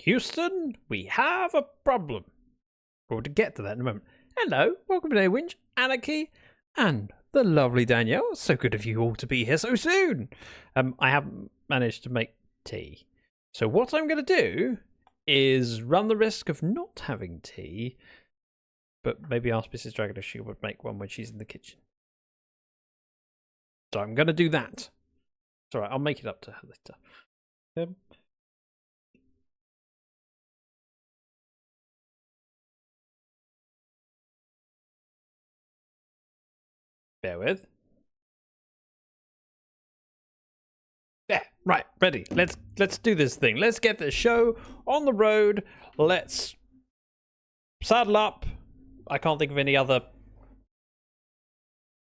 Houston, we have a problem. We'll get to that in a moment. Hello, welcome to Winch, Anarchy, and the lovely Danielle. So good of you all to be here so soon. I haven't managed to make tea. So what I'm going to do is run the risk of not having tea, but maybe ask Mrs. Dragon if she would make one when she's in the kitchen. So I'm going to do that. It's alright, I'll make it up to her later. Bear with. Yeah, right, ready. Let's do this thing. Let's get the show on the road. Let's saddle up. I can't think of any other,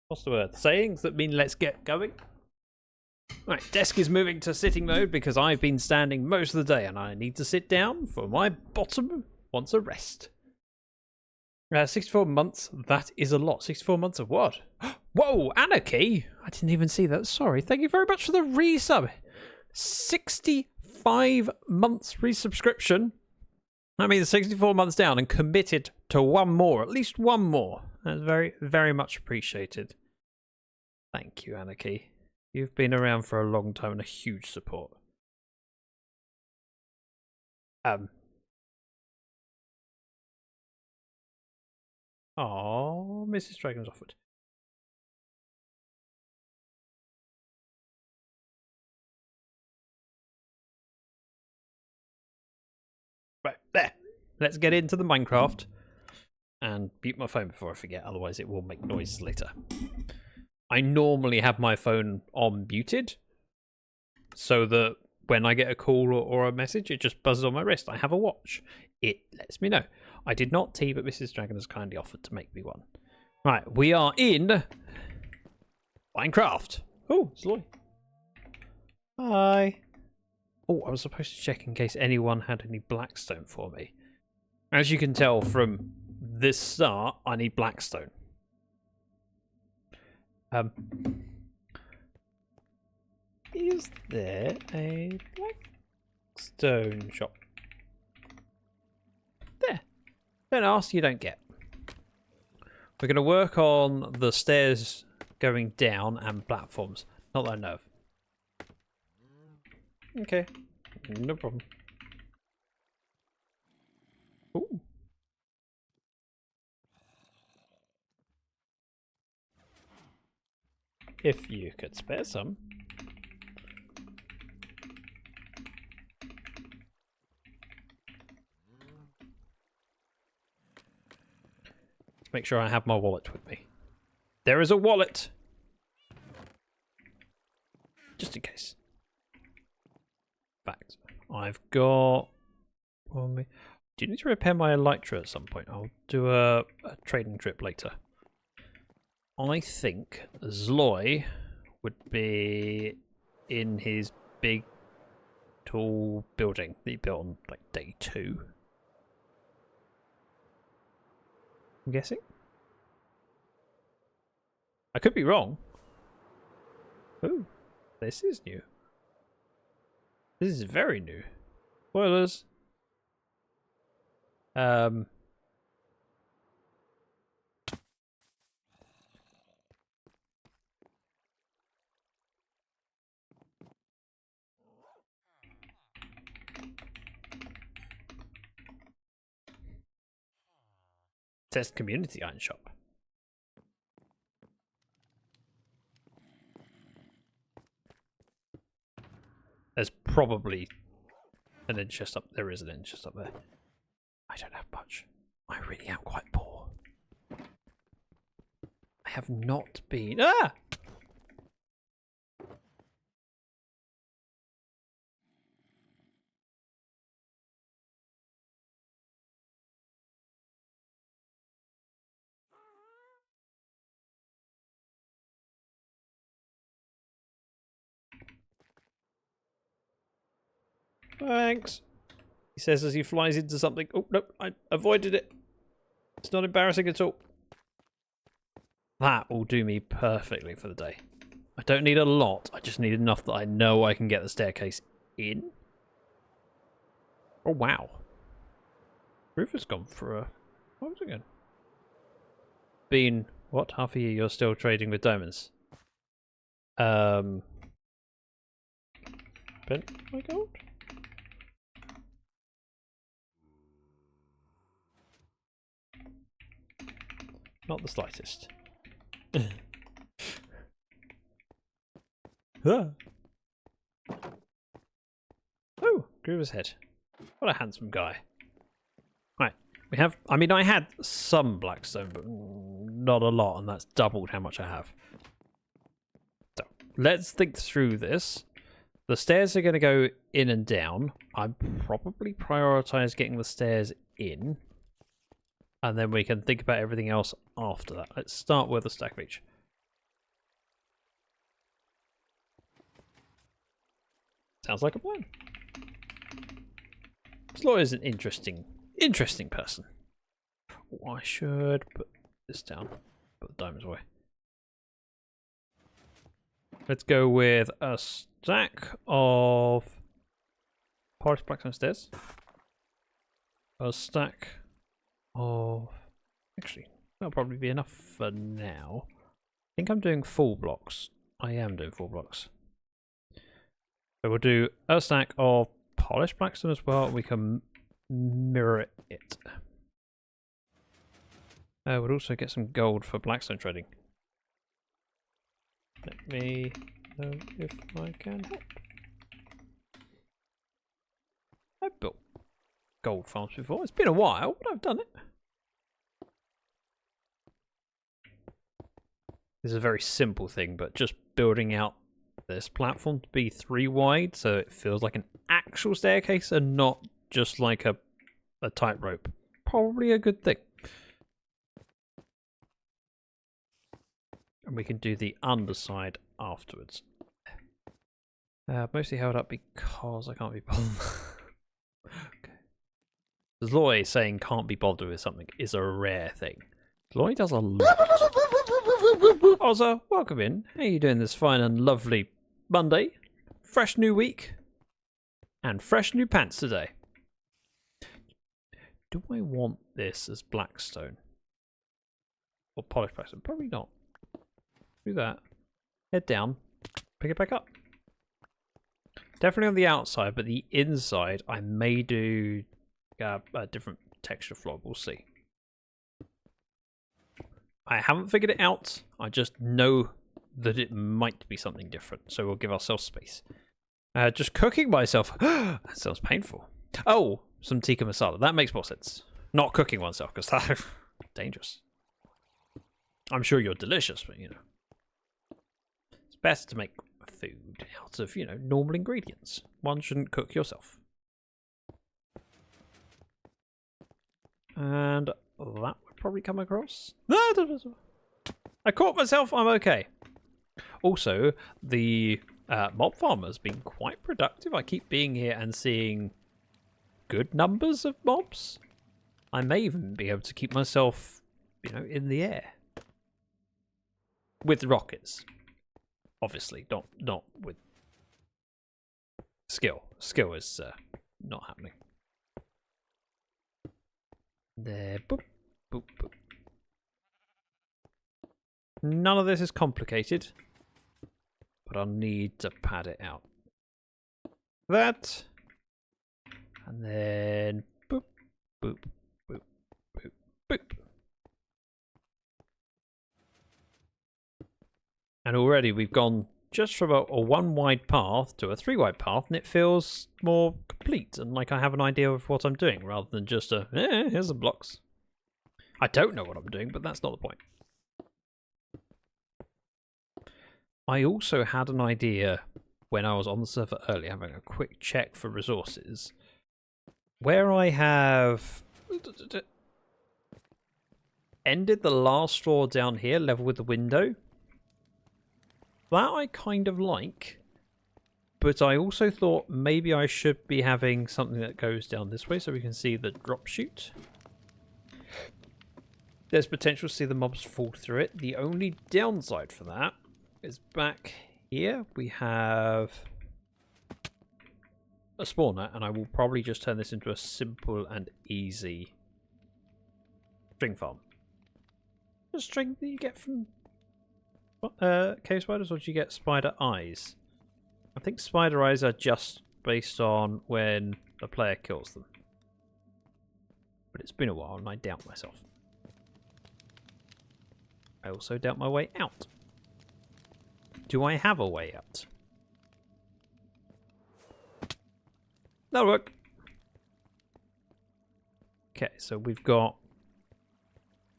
what's the word, sayings that mean let's get going. Right, desk is moving to sitting mode because I've been standing most of the day and I need to sit down for my bottom wants a rest. 64 months, that is a lot. 64 months of what? Whoa, Anarchy! I didn't even see that. Sorry. Thank you very much for the resub. 65 months resubscription. That means 64 months down and committed to one more. At least one more. That's very, very much appreciated. Thank you, Anarchy. You've been around for a long time and a huge support. Oh, Mrs. Dragon's offered. Right, there. Let's get into the Minecraft. And mute my phone before I forget, otherwise it will make noise later. I normally have my phone on muted, so that when I get a call or a message, it just buzzes on my wrist. I have a watch. It lets me know. I did not tea, but Mrs. Dragon has kindly offered to make me one. Right, we are in Minecraft. Oh, it's Loy. Hi. Oh, I was supposed to check in case anyone had any blackstone for me. As you can tell from this start, I need blackstone. Is there a blackstone shop? There. Don't ask, you don't get. We're going to work on the stairs going down and platforms. Not that I know of. Okay. No problem. Ooh. If you could spare some. Make sure I have my wallet with me. There is a wallet! Just in case. Fact. I've got... Do you need to repair my elytra at some point? I'll do a trading trip later. I think Zloy would be in his big, tall building that he built on like day 2. I'm guessing. I could be wrong. Ooh, this is new. This is very new. Spoilers. Test community iron shop. There's probably an end chest up. There is an end chest up there. I don't have much. I really am quite poor. I have not been. Ah! Thanks. He says as he flies into something. Oh, no, I avoided it. It's not embarrassing at all. That will do me perfectly for the day. I don't need a lot. I just need enough that I know I can get the staircase in. Oh wow. Roof has gone for a... What was it again? Been, what, half a year you're still trading with diamonds? Bent my gold? Not the slightest. Oh, Groover's head. What a handsome guy. Right, we have... I mean, I had some blackstone, but not a lot, and that's doubled how much I have. So, let's think through this. The stairs are going to go in and down. I'd probably prioritise getting the stairs in. And then we can think about everything else after that. Let's start with a stack of each. Sounds like a plan. Sloy is an interesting person. Oh, I should put this down. Put the diamonds away. Let's go with a stack of polished blackstone stairs. A stack of... Actually, that'll probably be enough for now. I think I'm doing full blocks. I am doing full blocks. So we'll do a stack of polished blackstone as well. We can mirror it. We'll also get some gold for blackstone trading. Let me know if I can help. I've built gold farms before. It's been a while, but I've done it. This is a very simple thing, but just building out this platform to be 3 wide so it feels like an actual staircase and not just like a tightrope. Probably a good thing. And we can do the underside afterwards. Mostly held up because I can't be bothered. Okay. Zloy saying can't be bothered with something is a rare thing. Zloy does a lot. Ozza, welcome in. How are you doing this fine and lovely Monday? Fresh new week. And fresh new pants today. Do I want this as blackstone? Or polished blackstone? Probably not. Do that. Head down. Pick it back up. Definitely on the outside, but the inside I may do a different texture floor. We'll see. I haven't figured it out. I just know that it might be something different, so we'll give ourselves space. Just cooking myself. That sounds painful. Oh, some tikka masala. That makes more sense. Not cooking oneself, because that's dangerous. I'm sure you're delicious, but you know. It's best to make food out of, you know, normal ingredients. One shouldn't cook yourself. And that would probably come across. I caught myself. I'm okay. Also, the mob farmer has been quite productive. I keep being here and seeing good numbers of mobs. I may even be able to keep myself, you know, in the air. With rockets. Obviously, not with skill. Skill is not happening. There, boop, boop, boop. None of this is complicated, but I'll need to pad it out. That, and then boop, boop, boop, boop, boop. And already we've gone just from a 1 wide path to a 3 wide path, and it feels more complete and like I have an idea of what I'm doing rather than just here's some blocks. I don't know what I'm doing, but that's not the point. I also had an idea when I was on the server earlier, having a quick check for resources, where I have ended the last floor down here, level with the window. That I kind of like, but I also thought maybe I should be having something that goes down this way so we can see the drop chute. There's potential to see the mobs fall through it. The only downside for that is back here we have a spawner, and I will probably just turn this into a simple and easy string farm. The string that you get from cave spiders, or do you get spider eyes? I think spider eyes are just based on when the player kills them. But it's been a while and I doubt myself. I also doubt my way out. Do I have a way out? That'll work. Okay, so we've got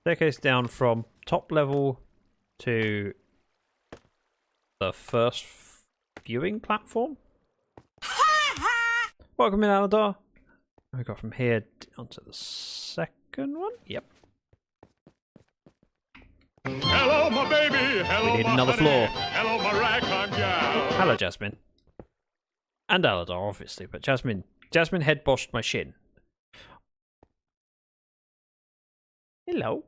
staircase down from top level to the first viewing platform. Welcome in, Aladar. We got from here onto the second one. Yep. Hello, my baby. Hello, We need my another honey. floor. Hello, my ragtime gal. Hello, Jasmine. And Aladar, obviously, but Jasmine head boshed my shin. Hello.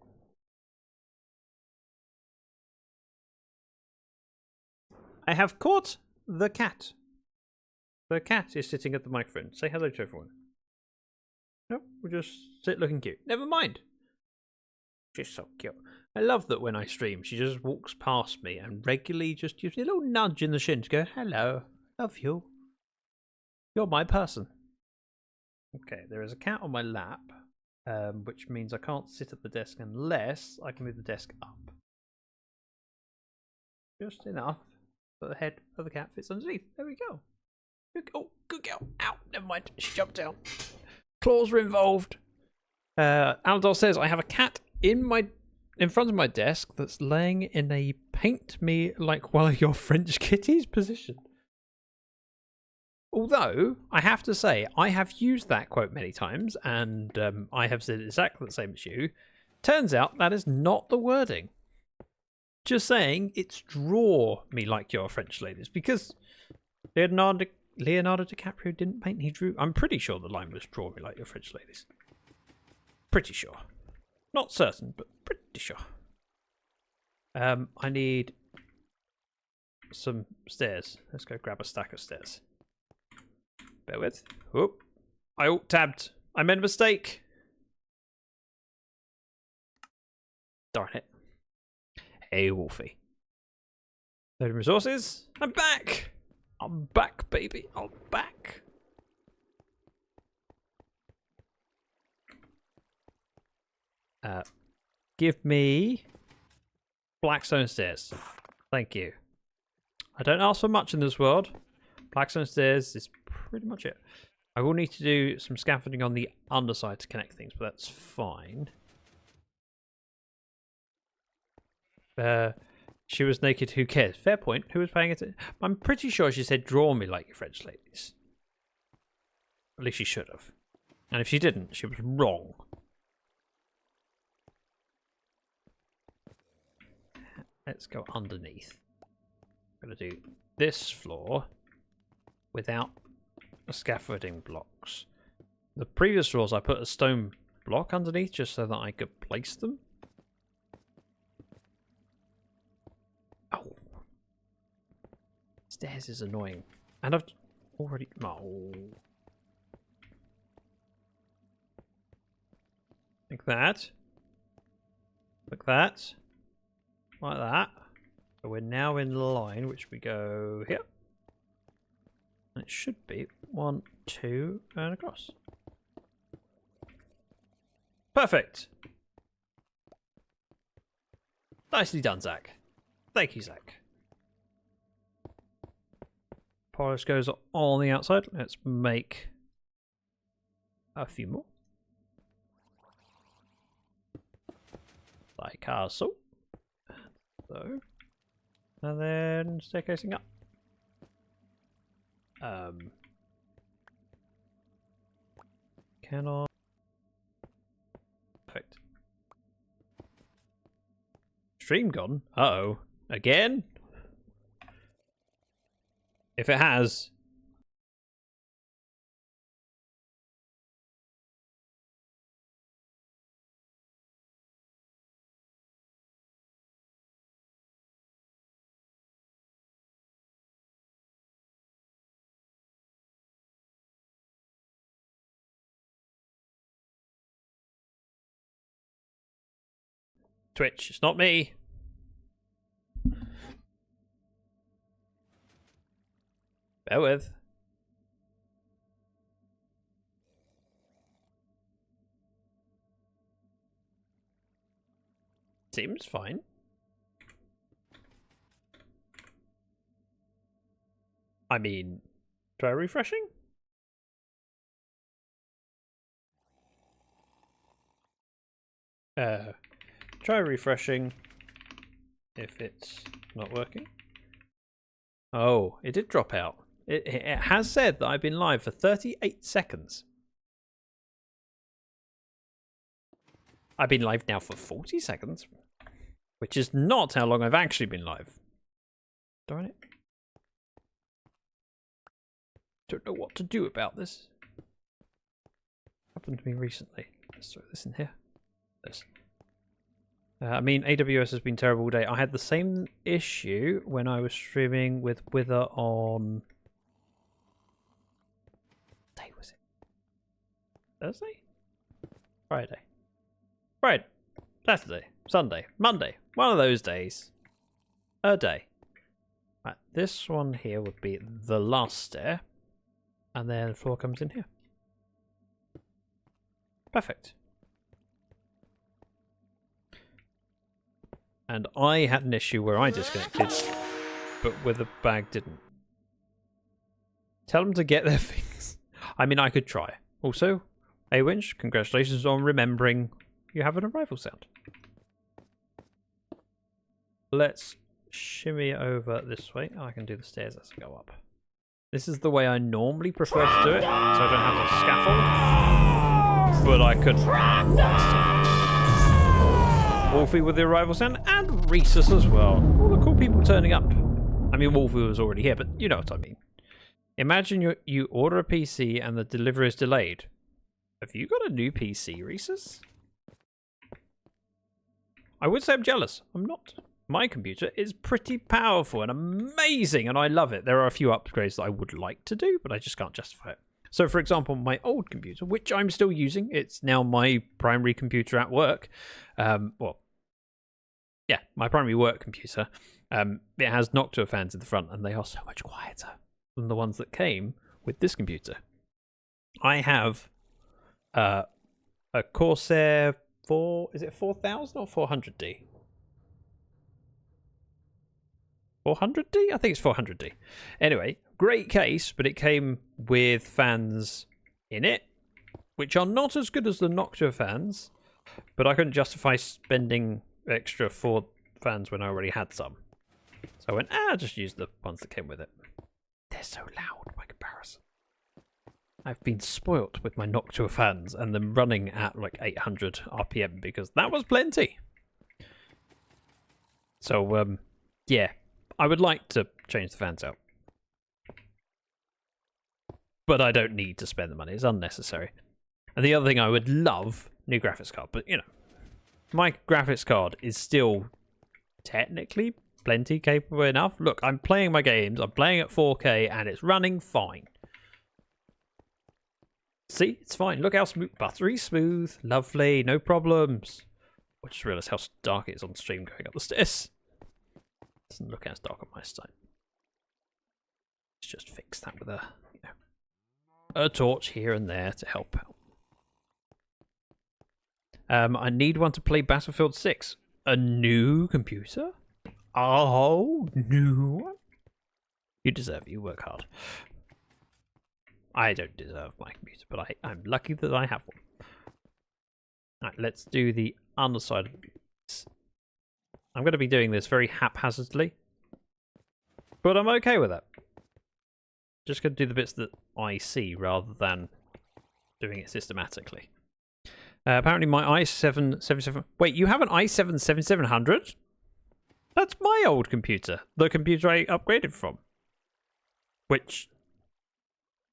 I have caught the cat. The cat is sitting at the microphone. Say hello to everyone. No, we'll just sit looking cute. Never mind. She's so cute. I love that when I stream, she just walks past me and regularly just gives me a little nudge in the shin to go, hello, love you. You're my person. Okay, there is a cat on my lap, which means I can't sit at the desk unless I can move the desk up. Just enough that the head of the cat fits underneath. There we go. Oh, good girl. Ow, never mind. She jumped down. Claws were involved. Aldor says, I have a cat in front of my desk that's laying in a paint me like one of your French kitties position. Although, I have to say, I have used that quote many times, and I have said exactly the same as you. Turns out that is not the wording. Just saying, it's draw me like your French ladies, because Leonardo DiCaprio didn't paint, he drew. I'm pretty sure the line was draw me like your French ladies. Pretty sure. Not certain, but pretty sure. I need some stairs. Let's go grab a stack of stairs. Bear with. Whoop. I alt-tabbed. I made a mistake. Darn it. Hey, Wolfie. Loading resources. I'm back. I'm back, baby. I'm back. Give me blackstone stairs. Thank you. I don't ask for much in this world. Blackstone stairs is pretty much it. I will need to do some scaffolding on the underside to connect things, but that's fine. She was naked, who cares? Fair point. Who was paying it? I'm pretty sure she said draw me like your French ladies. At least she should have. And if she didn't, she was wrong. Let's go underneath. I'm going to do this floor without the scaffolding blocks. The previous floors I put a stone block underneath just so that I could place them. Oh. Stairs is annoying. And I've already... Oh. Like that. Like that. Like that. So we're now in line, which we go here. And it should be 1, 2, and across. Perfect. Nicely done, Zach. Thank you, Zach. Polish goes on the outside. Let's make a few more. Like so. So. And then staircasing up. Can I? Perfect. Stream gone? Uh-oh. Again? If it has, Twitch, it's not me. Bear with. Seems fine. I mean, try refreshing? Try refreshing if it's not working. Oh, it did drop out. It has said that I've been live for 38 seconds. I've been live now for 40 seconds, which is not how long I've actually been live. Darn it. Don't know what to do about this. Happened to me recently. Let's throw this in here. This. I mean, AWS has been terrible all day. I had the same issue when I was streaming with Wither on... What day was it? Thursday? Friday. Friday. Saturday. Sunday. Monday. One of those days. A day. Right, this one here would be the last stair. And then the floor comes in here. Perfect. And I had an issue where I disconnected, but with the bag didn't. Tell them to get their things. I mean, I could try. Also, Awinch, congratulations on remembering you have an arrival sound. Let's shimmy over this way. I can do the stairs as I go up. This is the way I normally prefer to do it, so I don't have to scaffold. But I could. Wolfie with the arrival sound, and Rhesus as well. All the cool people turning up. I mean, Wolfie was already here, but you know what I mean. Imagine you order a PC and the delivery is delayed. Have you got a new PC, Rhesus? I would say I'm jealous. I'm not. My computer is pretty powerful and amazing, and I love it. There are a few upgrades that I would like to do, but I just can't justify it. So, for example, my old computer, which I'm still using, it's now my primary computer at work. My primary work computer. It has Noctua fans in the front, and they are so much quieter than the ones that came with this computer. I have a Corsair 4. Is it 4000 or 400D? 400D? I think it's 400D. Anyway, great case, but it came with fans in it, which are not as good as the Noctua fans, but I couldn't justify spending extra for fans when I already had some. So I went, just use the ones that came with it. They're so loud by comparison. I've been spoilt with my Noctua fans and them running at like 800 RPM because that was plenty. So, yeah. I would like to change the fans out. But I don't need to spend the money. It's unnecessary. And the other thing I would love, new graphics card. But, you know, my graphics card is still technically plenty capable enough. Look, I'm playing my games. I'm playing at 4K and it's running fine. See, it's fine. Look how smooth, buttery smooth. Lovely, no problems. I just realised how dark it is on stream going up the stairs. Doesn't look as dark on my side. Let's just fix that with a torch here and there to help out. I need one to play Battlefield 6. A new computer? Oh, new one? You deserve it. You work hard. I don't deserve my computer, but I'm lucky that I have one. Alright, let's do the underside of this. I'm going to be doing this very haphazardly, but I'm okay with that. Just going to do the bits that I see rather than doing it systematically. Apparently my i7-77... Wait, you have an i7-7700? That's my old computer. The computer I upgraded from. Which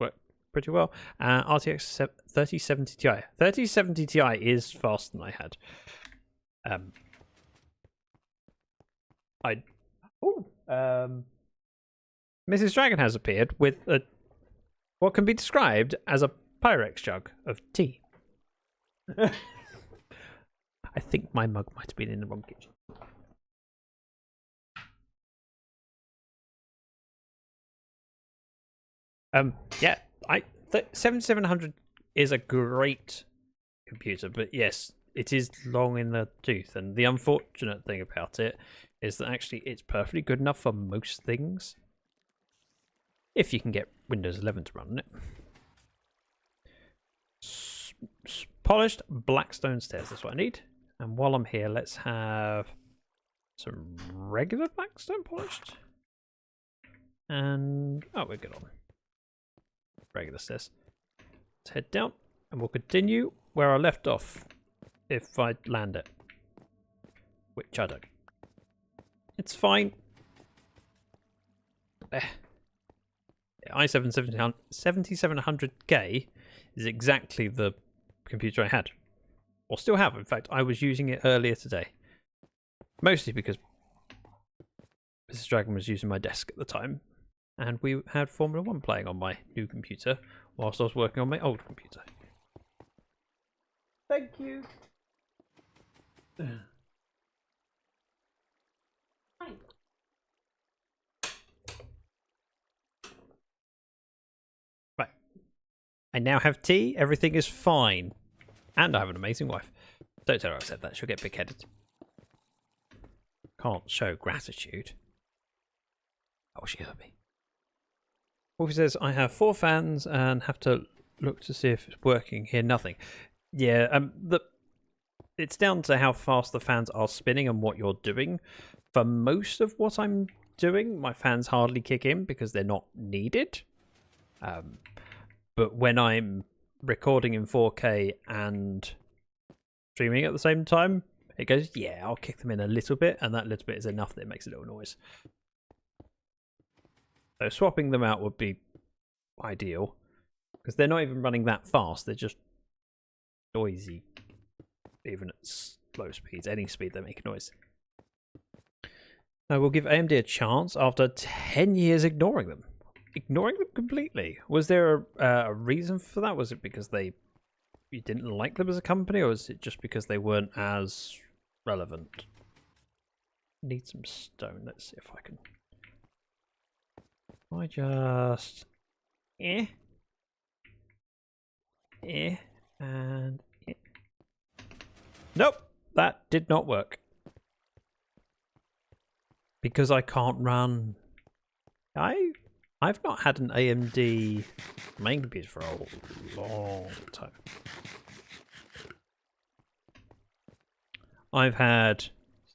worked pretty well. RTX 3070 Ti. 3070 Ti is faster than I had. Mrs. Dragon has appeared with what can be described as a Pyrex jug of tea. I think my mug might have been in the wrong kitchen. Yeah, 7700 is a great computer, but yes, it is long in the tooth, and the unfortunate thing about it is that actually it's perfectly good enough for most things if you can get Windows 11 to run on it. Polished blackstone stairs, that's what I need. And while I'm here, let's have some regular blackstone polished. And oh, we're good on regular stairs. Let's head down and we'll continue where I left off if I land it, which I don't. It's fine. i7 7700K is exactly the computer I had, or still have. In fact, I was using it earlier today, mostly because ZactheDragon was using my desk at the time, and we had Formula 1 playing on my new computer whilst I was working on my old computer. Thank you. Right. I now have tea. Everything is fine. And I have an amazing wife. Don't tell her I said that. She'll get big-headed. Can't show gratitude. Oh, she heard me. Wolfie says, I have 4 fans and have to look to see if it's working. Hear nothing. Yeah, it's down to how fast the fans are spinning and what you're doing. For most of what I'm doing, my fans hardly kick in because they're not needed. But when I'm recording in 4K and streaming at the same time, it goes, yeah, I'll kick them in a little bit, and that little bit is enough that it makes a little noise. So swapping them out would be ideal, because they're not even running that fast, they're just noisy. Even at slow speeds, any speed they make a noise. I will give AMD a chance after 10 years ignoring them. Ignoring them completely. Was there a reason for that? Was it because you didn't like them as a company, or was it just because they weren't as relevant? Need some stone. Let's see if I can. I just and nope, that did not work because I can't run. I've not had an AMD main computer for a long time. I've had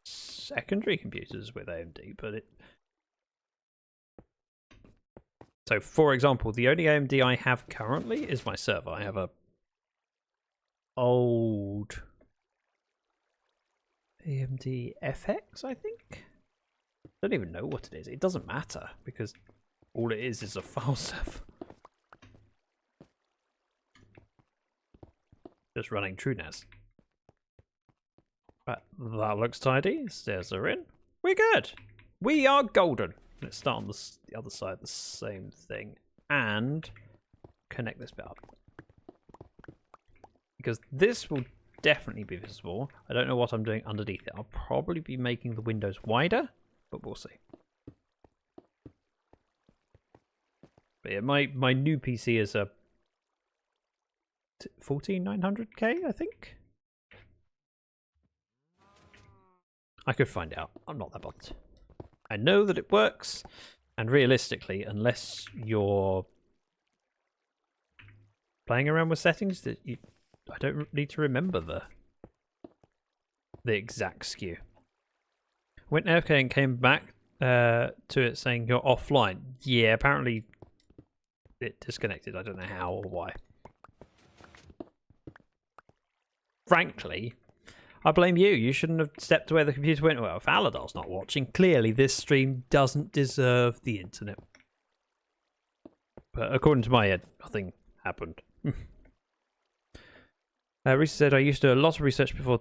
secondary computers with AMD, but so for example, the only AMD I have currently is my server. I have a old AMD FX, I think. I don't even know what it is. It doesn't matter because all it is a file server. Just running TrueNAS. But that looks tidy. Stairs are in. We're good. We are golden. Let's start on the other side, the same thing. And connect this bit up. Because this will definitely be visible. I don't know what I'm doing underneath it. I'll probably be making the windows wider, but we'll see. But yeah, my new PC is a 14900K, I think. I could find out. I'm not that bothered. I know that it works, and realistically, unless you're playing around with settings, I don't need to remember the exact SKU. Went AFK and came back to it saying you're offline. Yeah, apparently it disconnected. I don't know how or why. Frankly, I blame you. You shouldn't have stepped away. The computer went, well, if Aladar's not watching, clearly this stream doesn't deserve the internet. But according to my head, nothing happened. Reese said, I used to do a lot of research before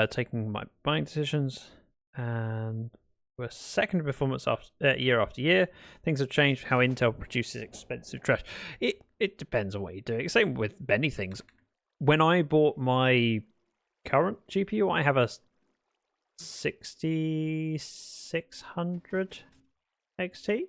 taking my buying decisions, and were second performance year after year. Things have changed how Intel produces expensive trash. It depends on what you're doing. Same with many things. When I bought my current GPU, I have a 6600 XT.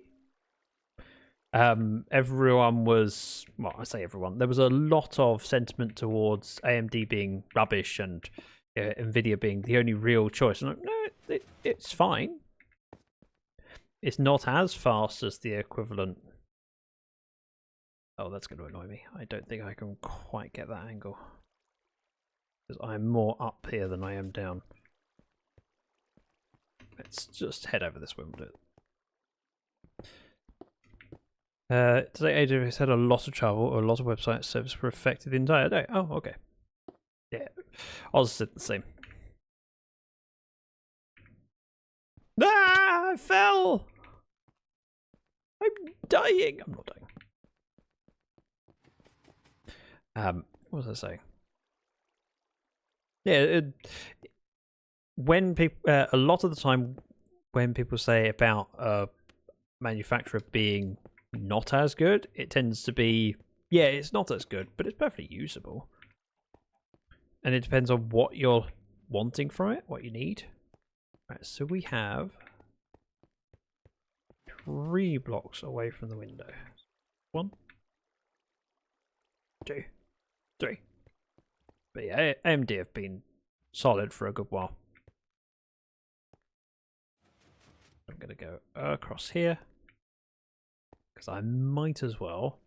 Everyone was, well, I say everyone, there was a lot of sentiment towards AMD being rubbish and Nvidia being the only real choice. And no, it's fine. It's not as fast as the equivalent. Oh, that's going to annoy me. I don't think I can quite get that angle, because I'm more up here than I am down. Let's just head over this way and do it. Today AWS had a lot of trouble, or a lot of website services were affected the entire day. Oh, okay. Yeah, Oz said the same. Ah, I fell! I'm dying! I'm not dying. What was I saying? Yeah, when people, a lot of the time when people say about a manufacturer being not as good, it tends to be, yeah, it's not as good, but it's perfectly usable. And it depends on what you're wanting from it, what you need. Right, so we have 3 blocks away from the window. 1, 2, 3. But yeah, AMD have been solid for a good while. I'm going to go across here, because I might as well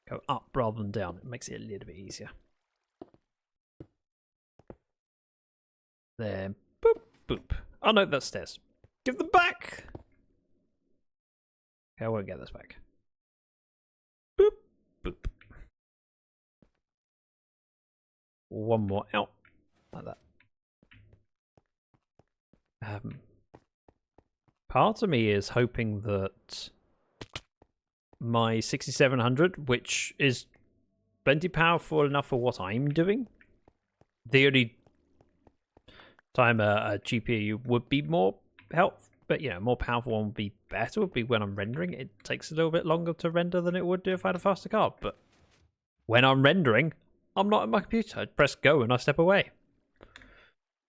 go up rather than down. It makes it a little bit easier. Then, boop, boop. Oh no, that's stairs. Give them back! Okay, I won't get this back. Boop, boop. One more out, like that. Part of me is hoping that my 6700, which is plenty powerful enough for what I'm doing, the only time a GPU would be more helpful, but more powerful one would be better, would be when I'm rendering. It takes a little bit longer to render than it would do if I had a faster card, but when I'm rendering, I'm not at my computer. I press go and I step away.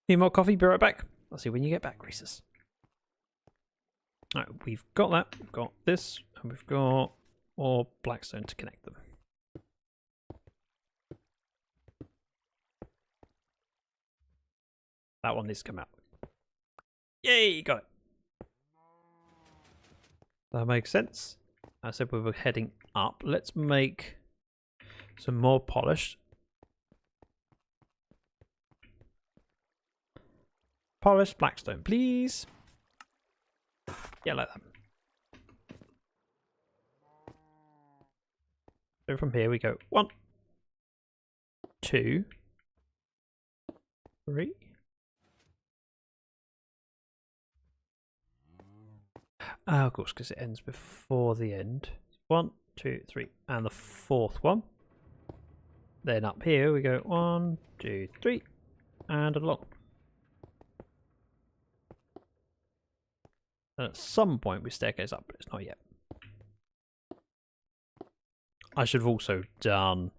Need more coffee? Be right back. I'll see you when you get back, Reese's. Alright, we've got that, we've got this, and we've got more blackstone to connect them. That one needs to come out. Yay, got it. That makes sense. I said we were heading up. Let's make some more polished. Polished blackstone, please. Yeah, like that. So from here we go 1, 2, 3. Of course, because it ends before the end. 1, 2, 3, and the 4th one. Then up here we go 1, 2, 3, and along. And at some point we staircase up, but it's not yet. I should have also done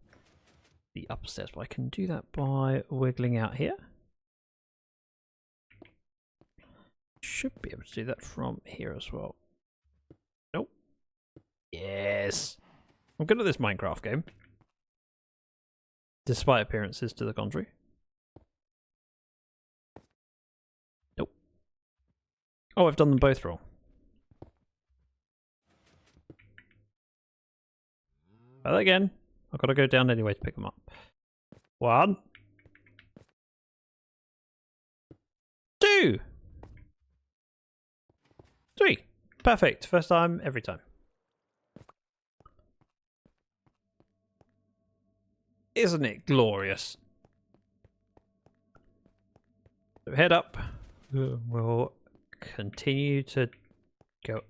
the upstairs, but I can do that by wiggling out here. Should be able to do that from here as well. Nope. Yes. I'm good at this Minecraft game, despite appearances to the contrary. Nope. Oh, I've done them both wrong. Try that again. I've got to go down anyway to pick them up. 1, 2, 3. Perfect. First time, every time. Isn't it glorious? So head up. We'll continue to go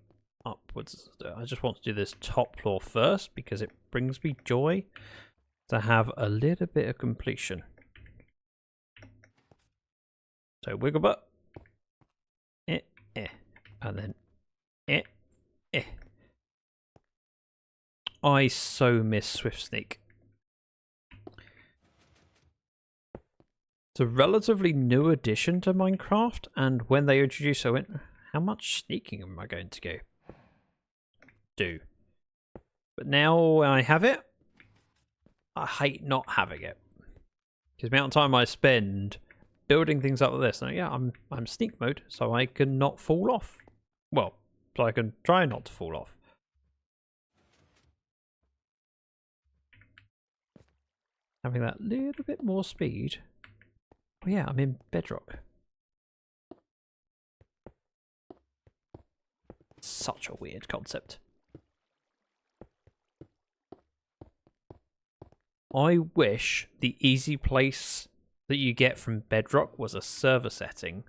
upwards. I just want to do this top floor first because it brings me joy to have a little bit of completion. So wiggle butt. And then I so miss Swift Sneak. It's a relatively new addition to Minecraft, and when they introduced it, I went, how much sneaking am I going to do? But now I have it, I hate not having it. Because the amount of time I spend building things up like this, and yeah, I'm sneak mode, so I can not fall off. Well, so I can try not to fall off. Having that little bit more speed. Oh yeah, I'm in Bedrock. Such a weird concept. I wish the easy place that you get from Bedrock was a server setting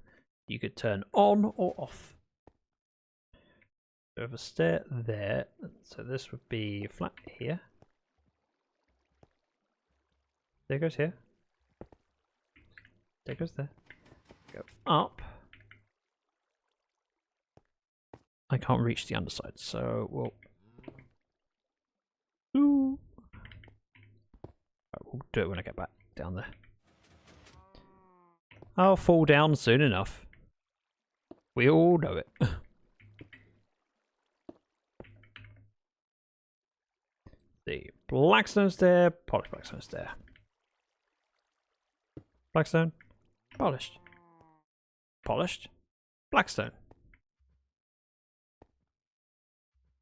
you could turn on or off. So I have a stair there, so this would be flat here. There goes here. There goes there. Go up. I can't reach the underside, so we'll... Ooh. We'll do it when I get back down there. I'll fall down soon enough. We all know it. The blackstone stair, polished blackstone stair. Blackstone, polished. Polished, blackstone.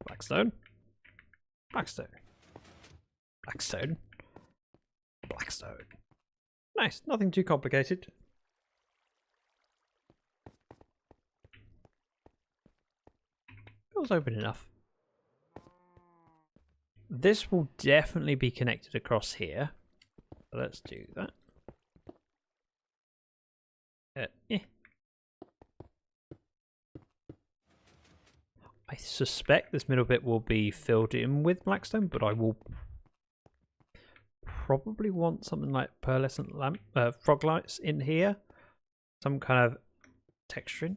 Blackstone, blackstone. Blackstone, blackstone. Nice, nothing too complicated. Feels open enough. This will definitely be connected across here. So let's do that. I suspect this middle bit will be filled in with blackstone, but I will probably want something like pearlescent lamp, frog lights in here. Some kind of texturing.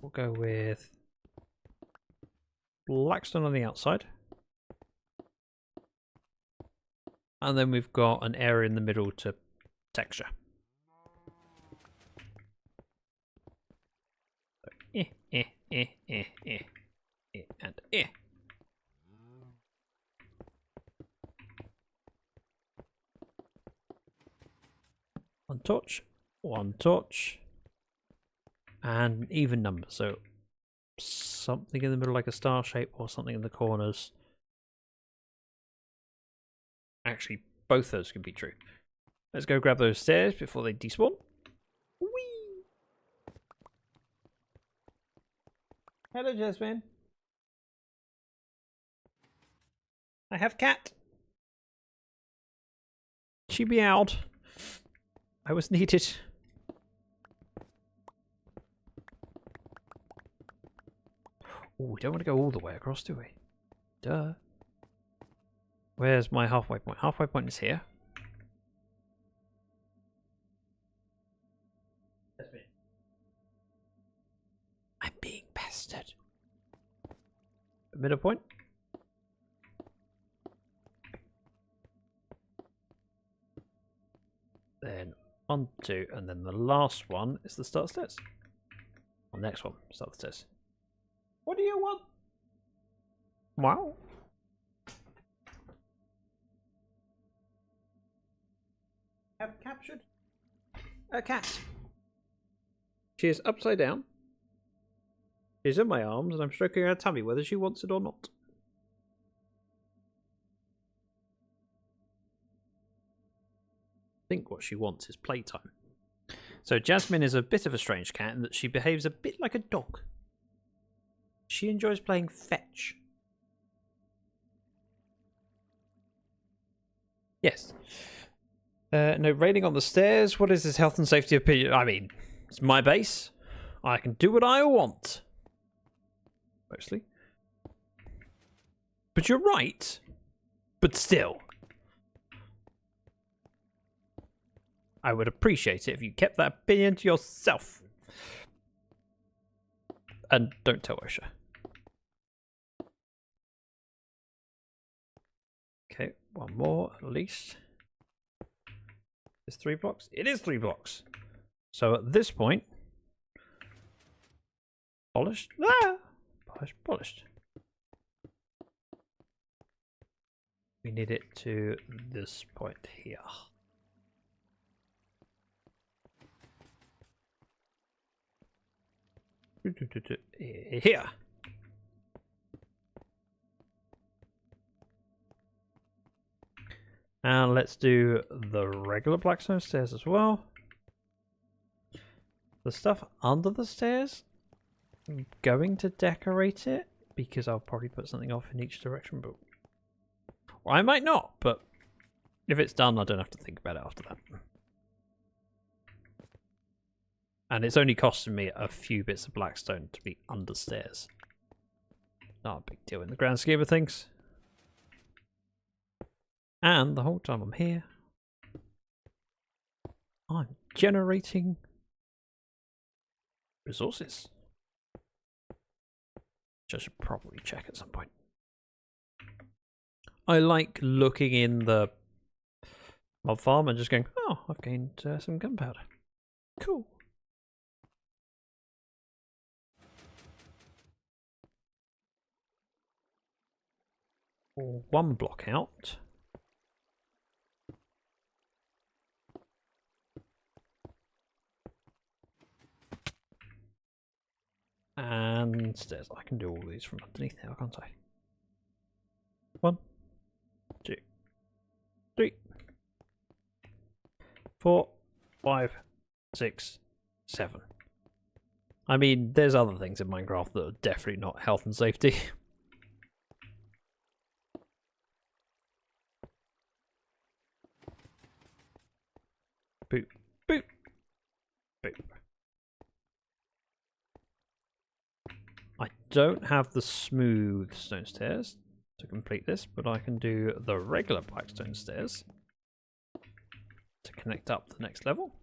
We'll go with blackstone on the outside. And then we've got an area in the middle to texture. And one torch, and an even number. So something in the middle like a star shape, or something in the corners. Actually, both those can be true. Let's go grab those stairs before they despawn. Whee! Hello, Jasmine. I have cat. She meowed. I was needed. Oh, we don't want to go all the way across, do we? Duh. Where's my halfway point? Halfway point is here. I'm being pestered. The middle point. Then on to, and then the last one is the start stairs. Or next one, start the stairs. What do you want? Wow. Have captured a cat. She is upside down. She's in my arms, and I'm stroking her tummy whether she wants it or not. I think what she wants is playtime. So Jasmine is a bit of a strange cat in that she behaves a bit like a dog. She enjoys playing fetch. Yes. No raining on the stairs. What is this health and safety opinion? I mean, it's my base. I can do what I want. Mostly. But you're right. But still. I would appreciate it if you kept that opinion to yourself. And don't tell Osha. Okay, one more at least. Is 3 blocks? It is 3 blocks. So at this point, polished. Polished. We need it to this point here. Here. And let's do the regular blackstone stairs as well. The stuff under the stairs, I'm going to decorate it because I'll probably put something off in each direction, but or I might not, but if it's done, I don't have to think about it after that. And it's only costing me a few bits of blackstone to be under stairs. Not a big deal in the grand scheme of things. And the whole time I'm here, I'm generating resources. Which I should probably check at some point. I like looking in the mob farm and just going, oh, I've gained some gunpowder. Cool. One block out. And stairs. I can do all these from underneath now, can't I? 1, 2, 3, 4, 5, 6, 7. I mean, there's other things in Minecraft that are definitely not health and safety. Boop, boop, boop. I don't have the smooth stone stairs to complete this, but I can do the regular blackstone stairs to connect up the next level.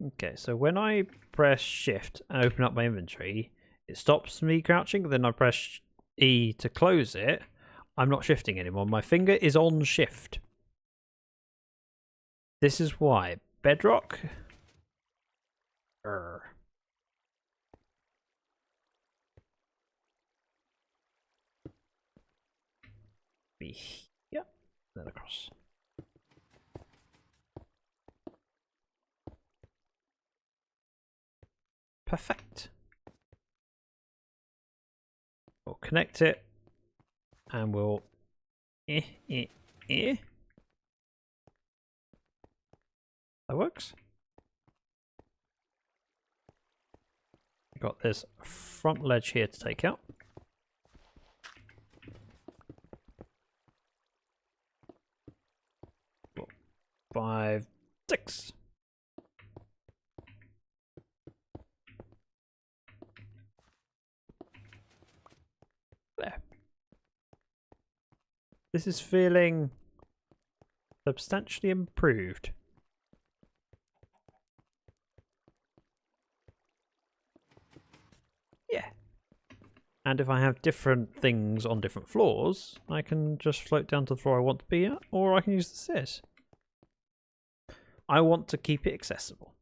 Okay, so when I press shift and open up my inventory, it stops me crouching, then I press E to close it. I'm not shifting anymore. My finger is on shift. This is why Bedrock be here, then across. Perfect. We'll connect it and we'll That works. Got this front ledge here to take out. Four, 5, 6. There. This is feeling substantially improved. Yeah. And if I have different things on different floors, I can just float down to the floor I want to be at, or I can use the stairs. I want to keep it accessible.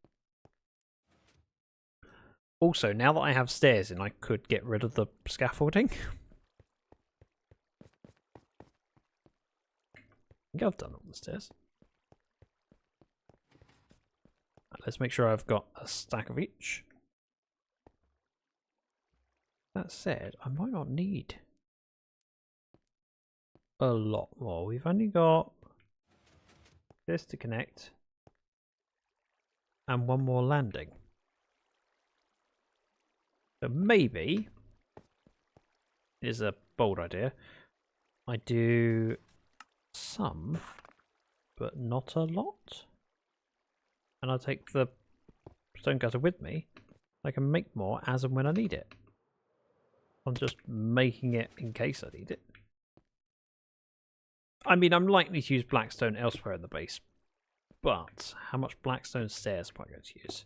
Also, now that I have stairs in, I could get rid of the scaffolding. I think I've done all the stairs. Right, let's make sure I've got a stack of each. That said, I might not need a lot more. We've only got this to connect and one more landing. So maybe, it is a bold idea, I do some, but not a lot. And I'll take the stone cutter with me. I can make more as and when I need it. I'm just making it in case I need it. I mean, I'm likely to use blackstone elsewhere in the base, but how much blackstone stairs am I going to use?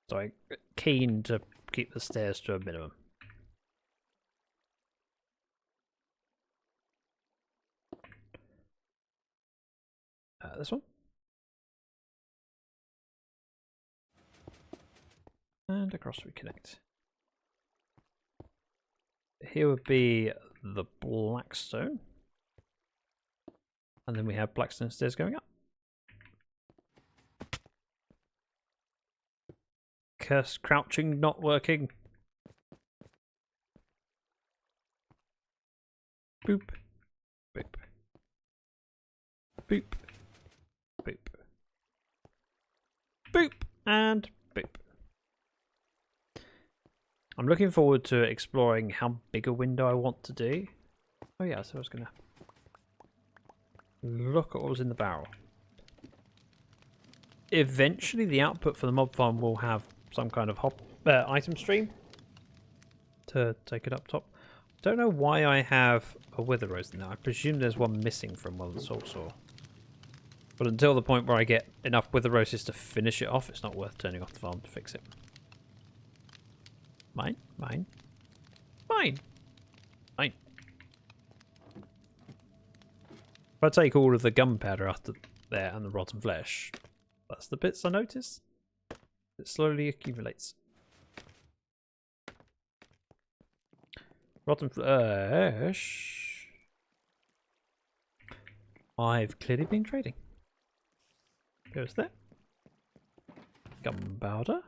So I'm keen to keep the stairs to a minimum. This one. And across we connect. Here would be the Blackstone. And then we have Blackstone stairs going up. Curse crouching not working. Boop. Boop. Boop. Boop. Boop. And boop. I'm looking forward to exploring how big a window I want to do. Oh yeah, so I was going to look at what was in the barrel. Eventually the output for the mob farm will have some kind of item stream to take it up top. Don't know why I have a wither rose in there. I presume there's one missing from one of the soul saw. But until the point where I get enough wither roses to finish it off, it's not worth turning off the farm to fix it. Mine, mine, mine, mine. If I take all of the gunpowder after there and the rotten flesh, that's the bits I notice. It slowly accumulates. Rotten flesh. I've clearly been trading. Goes there. Gunpowder.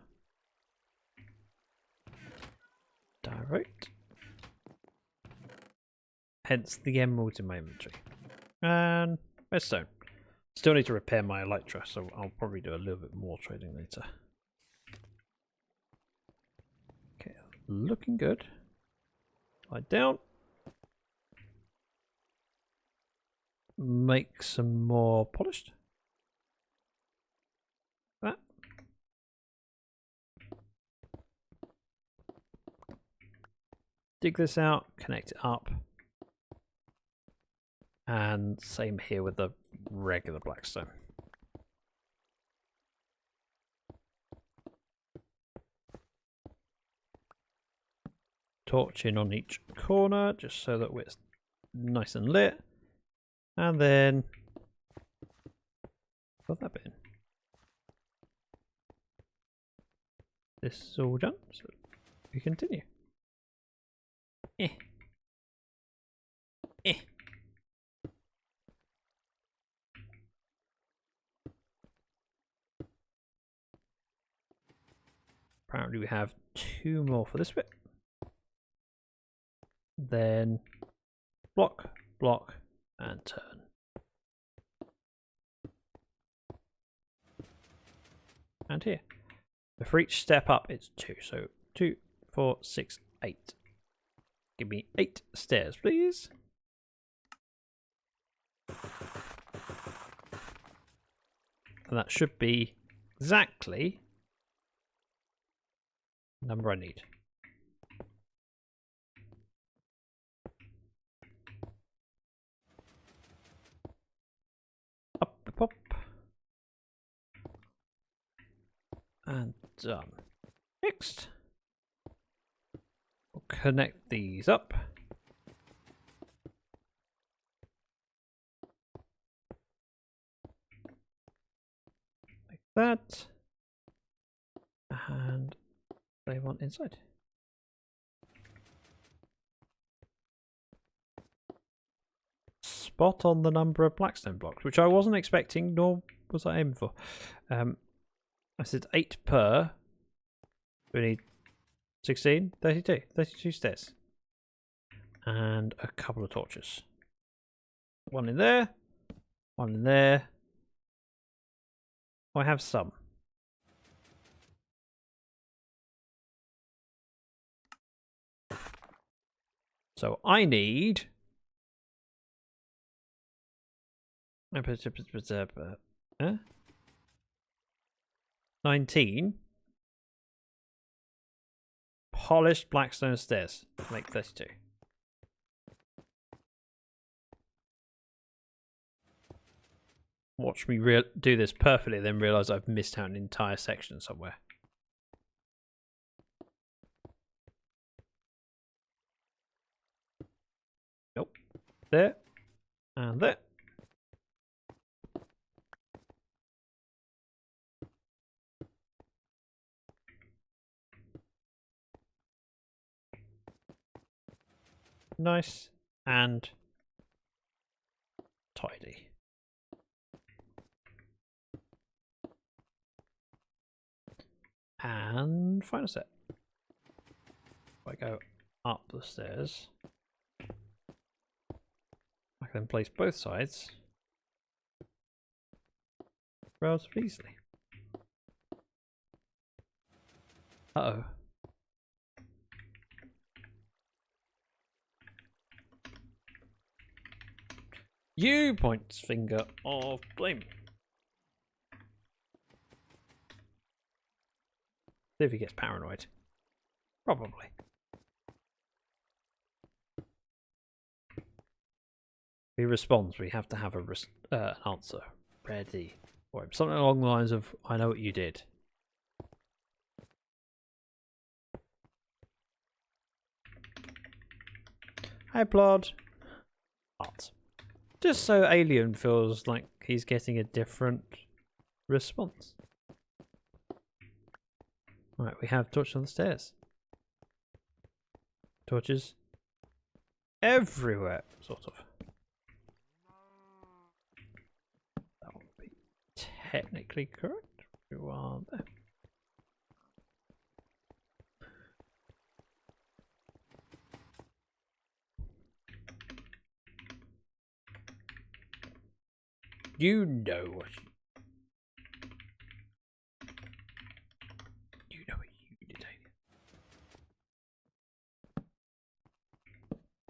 Direct. Hence the emeralds in my inventory. And redstone. Still need to repair my elytra, so I'll probably do a little bit more trading later. Okay, looking good. Lie down. Make some more polished. That. Dig this out, connect it up. And same here with the regular blackstone. Torch in on each corner just so that it's nice and lit. And then put that bit in. This is all done, so we continue. Apparently we have 2 more for this bit. Then block, block, and turn. And here. So for each step up it's 2. So 2, 4, 6, 8. Give me 8 stairs, please. And that should be exactly the number I need. Up, pop. And done. Next. We'll connect these up. Like that. And they want inside. Spot on the number of blackstone blocks, which I wasn't expecting, nor was I aiming for. I said 8 per. We need 16, 32, 32 stairs. And a couple of torches. One in there. One in there. I have some. So I need 19 polished blackstone stairs to make 32. Watch me do this perfectly, then realise I've missed out an entire section somewhere. Nope. There. And there. nice and tidy. And final set. If I go up the stairs, I can place both sides relatively easily. Uh-oh. You points finger of blame. See if he gets paranoid. Probably. If he responds, we have to have an answer ready for him. Something along the lines of, I know what you did. Hi, Plod. Art. Just so Alien feels like he's getting a different response. Right, we have torches on the stairs. Torches everywhere, sort of. That would be technically correct. You are there. You know what you know what you did, Alien.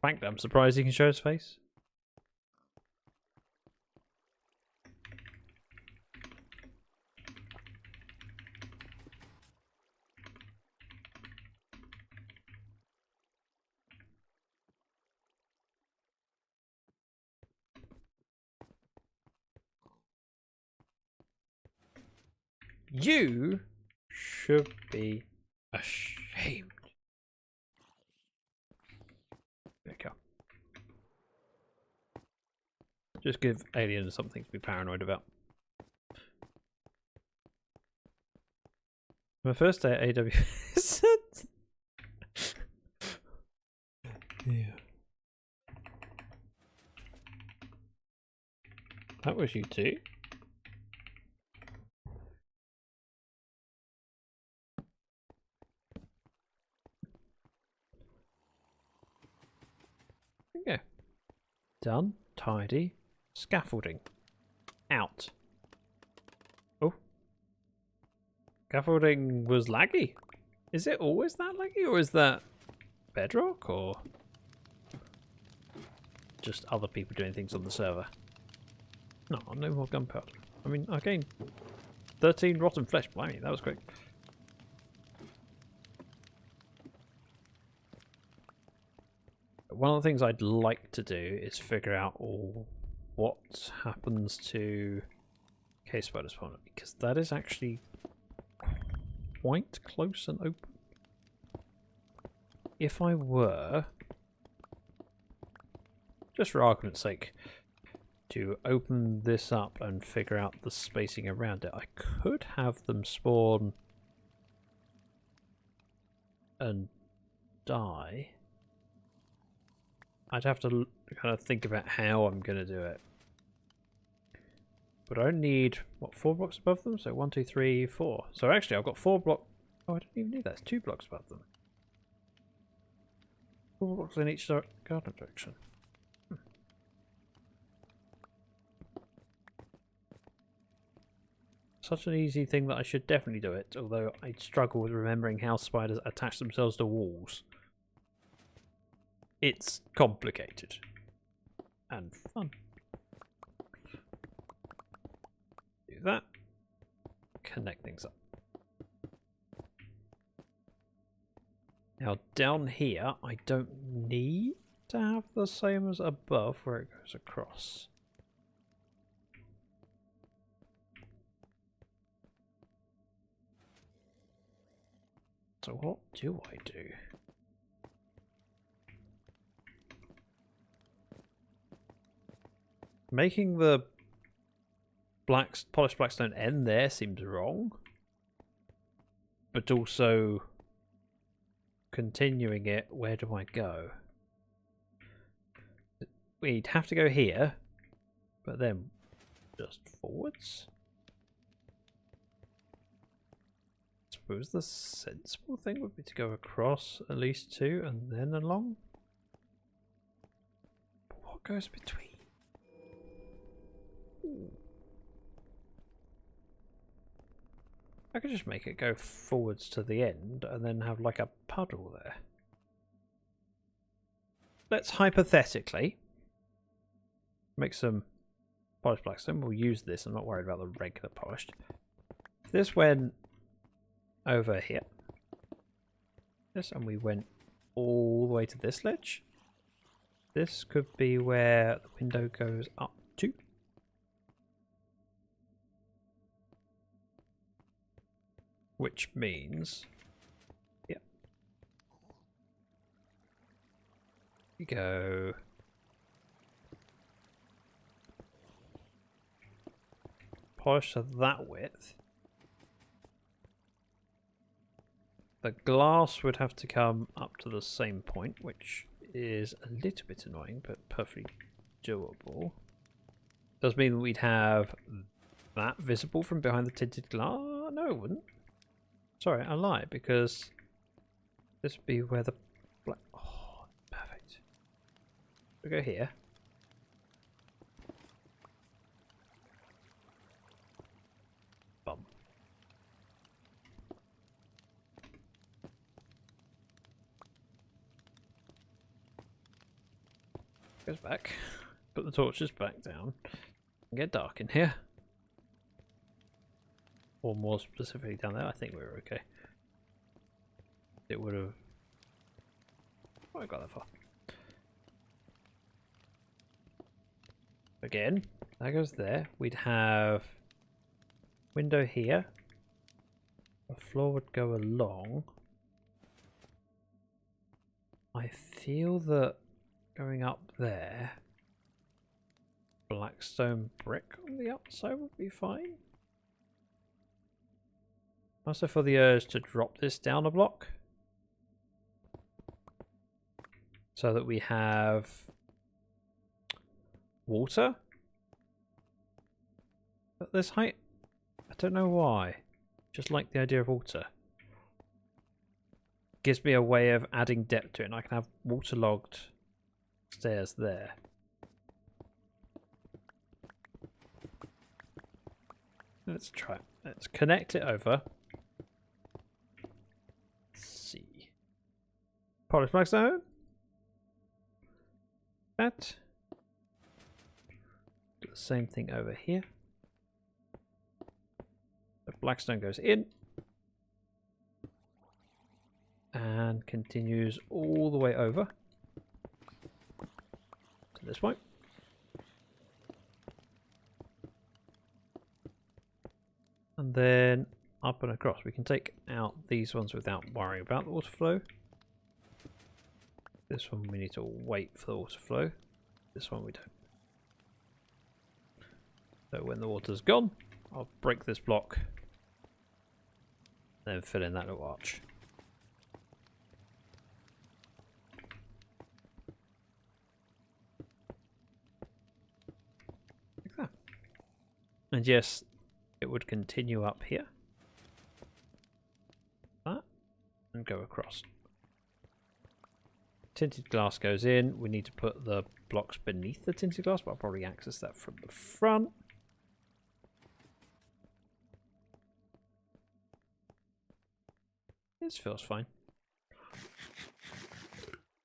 Frankly, I'm surprised he can show his face. You should be ashamed. There you go. Just give aliens something to be paranoid about. My first day at AWS. Yeah. That was you too. Okay. Done. Tidy. Scaffolding. Out. Oh. Scaffolding was laggy. Is it always that laggy, or is that Bedrock, or just other people doing things on the server? No, no more gunpowder. I mean, I gained 13 rotten flesh. Blimey, that was quick. One of the things I'd like to do is figure out what happens to cave spider spawner, because that is actually quite close and open. If I were, just for argument's sake, to open this up and figure out the spacing around it, I could have them spawn and die. I'd have to kind of think about how I'm going to do it. But I need, what, 4 blocks above them? So 1, 2, 3, 4. So actually I've got 4 blocks. Oh, I don't even need that. It's 2 blocks above them. 4 blocks in each garden direction. Such an easy thing that I should definitely do it, although I struggle with remembering how spiders attach themselves to walls. It's complicated and fun. Do that. Connect things up. Now down here, I don't need to have the same as above where it goes across. So what do I do? Making the polished blackstone end there seems wrong, but also continuing it, where do I go? we'd have to go here, but then just forwards. I suppose the sensible thing would be to go across at least 2 and then along. But what goes between? Ooh. I could just make it go forwards to the end and then have like a puddle there. Let's hypothetically make some polished blackstone. We'll use this. I'm not worried about the regular polished. If this went over here, this, and we went all the way to this ledge, this could be where the window goes up to. Which means, yeah, you go polish to that width. The glass would have to come up to the same point, which is a little bit annoying, but perfectly doable. Does mean we'd have that visible from behind the tinted glass? No, it wouldn't. Sorry, I lied, because this would be where the black... Oh, perfect. We'll go here. Bum. Goes back. Put the torches back down. And get dark in here. Or more specifically down there. I think we were okay. It would have... Oh, I got that far. Again, that goes there. We'd have window here. The floor would go along. I feel that going up there, blackstone brick on the outside would be fine. I also feel the urge to drop this down a block so that we have water at this height. I don't know why. Just like the idea of water. Gives me a way of adding depth to it, and I can have waterlogged stairs there. Let's try it. Let's connect it over. Let's see. Polish blackstone. That. Do the same thing over here. The blackstone goes in. And continues all the way over to this point. And then up and across. We can take out these ones without worrying about the water flow. This one we need to wait for the water flow. This one we don't. So when the water's gone, I'll break this block. Then fill in that little arch. Like that. And yes, it would continue up here. That. And go across. Tinted glass goes in. We need to put the blocks beneath the tinted glass, but I'll probably access that from the front. This feels fine.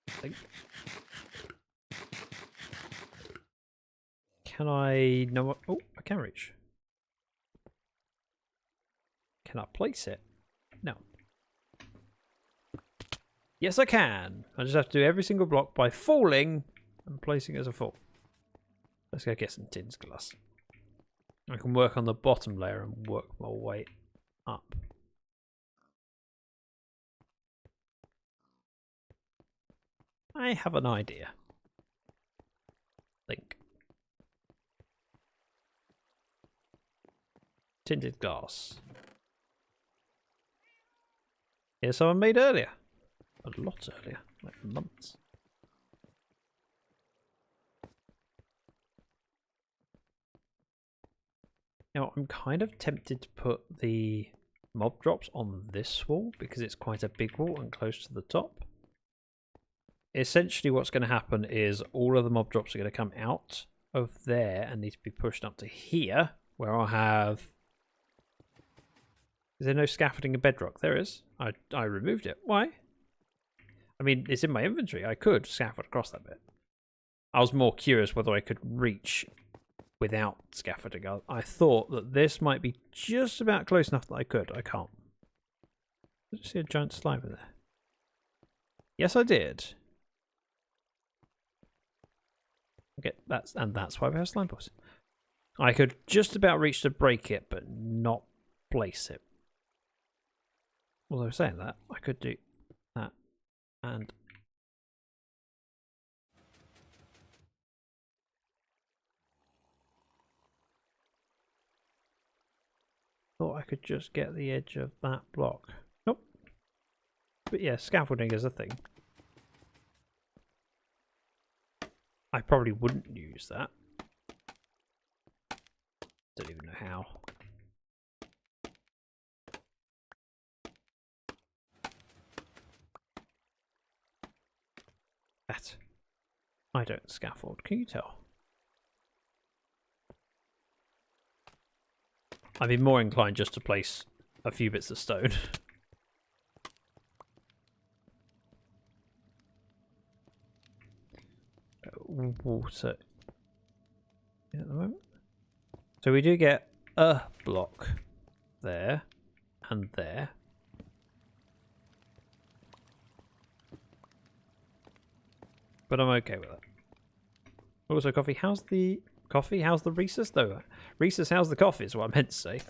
I think. Can I know what? Oh, I can reach. Can I place it? No. Yes, I can. I just have to do every single block by falling and placing it as a fall. Let's go get some tinted glass. I can work on the bottom layer and work my way up. I have an idea. Think. Tinted glass. Here's someone made earlier. A lot earlier. Like months. Now, I'm kind of tempted to put the mob drops on this wall because it's quite a big wall and close to the top. Essentially, what's going to happen is all of the mob drops are going to come out of there and need to be pushed up to here, where I'll have... Is there no scaffolding in Bedrock? There is. I removed it. Why? I mean, it's in my inventory. I could scaffold across that bit. I was more curious whether I could reach without scaffolding. I thought that this might be just about close enough that I could. I can't. Did you see a giant slime in there? Yes, I did. Okay, that's why we have slime balls. I could just about reach to break it, but not place it. Although saying that, I could do that and thought I could just get the edge of that block. Nope. But yeah, scaffolding is a thing. I probably wouldn't use that. Don't even know how. That. I don't scaffold. Can you tell? I'd be more inclined just to place a few bits of stone. Water at the moment. So we do get a block there and there. But I'm okay with it. Also, coffee. How's the coffee? How's the Reese's though? Reese's, how's the coffee is what I meant to say.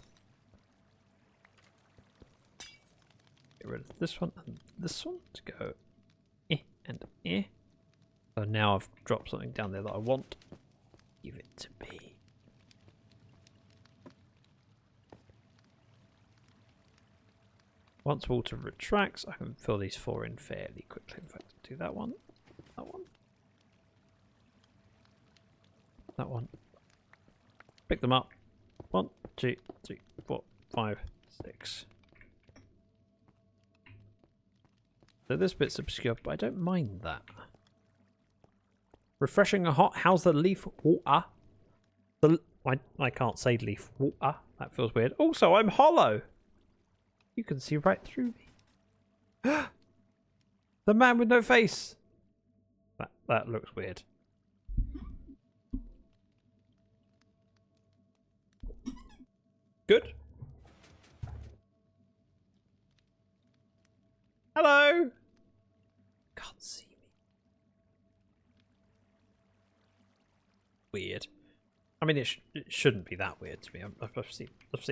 Get rid of this one and this one to go and eh. So now I've dropped something down there that I want. Give it to me. Once water retracts, I can fill these 4 in fairly quickly. In fact, do that one. That one. That one. Pick them up. 1, 2, 3, 4, 5, 6. So this bit's obscure, but I don't mind that. Refreshing and hot. How's the leaf water? I can't say leaf water. That feels weird. Also, I'm hollow. You can see right through me. The man with no face. That looks weird. Good. Hello. Can't see me. Weird. I mean, it shouldn't be that weird to me. I've seen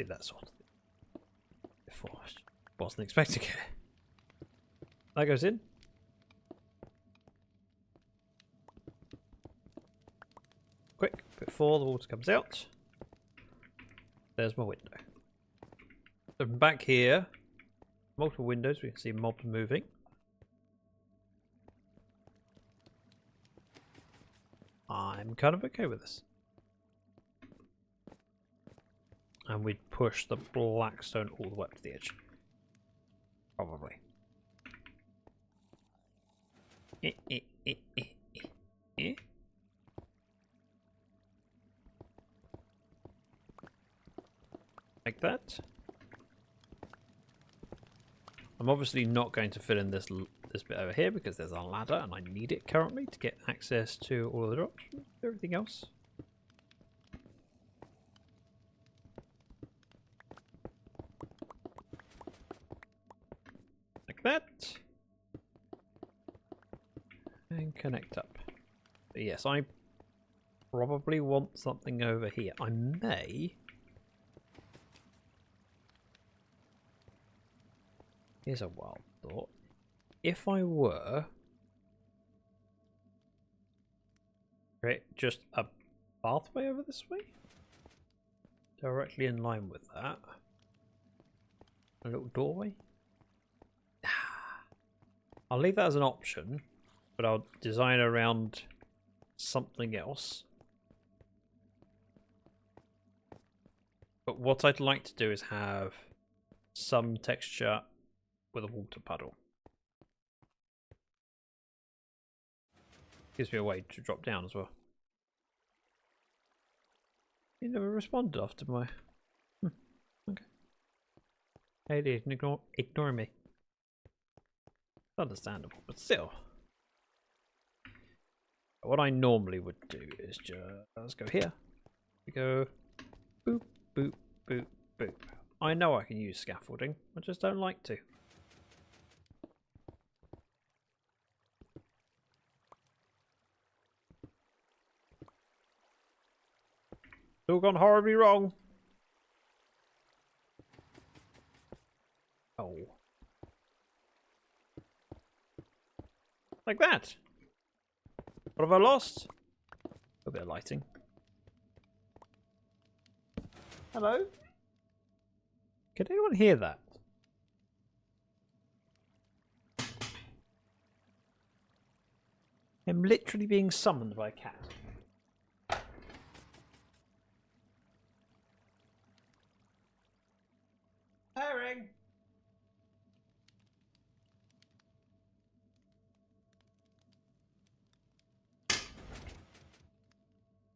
that sort of thing before. I wasn't expecting it. That goes in. Quick, before the water comes out. There's my window. So from back here, multiple windows, we can see mobs moving. I'm kind of okay with this. And we'd push the black stone all the way up to the edge. Probably. Like that. I'm obviously not going to fill in this bit over here because there's a ladder and I need it currently to get access to all of the drops. Everything else. Like that. And connect up. But yes, I probably want something over here. I may... Here's a wild thought. If I were... create just a pathway over this way? Directly in line with that. A little doorway? I'll leave that as an option, but I'll design around something else. But what I'd like to do is have some texture with a water puddle. Gives me a way to drop down as well. You never responded after my... Okay. Hey, dude, ignore me. Understandable, but still. What I normally would do is just go here. We go boop, boop, boop, boop. I know I can use scaffolding, I just don't like to. All gone horribly wrong. Oh. Like that. What have I lost? A bit of lighting. Hello? Can anyone hear that? I'm literally being summoned by a cat. Purring.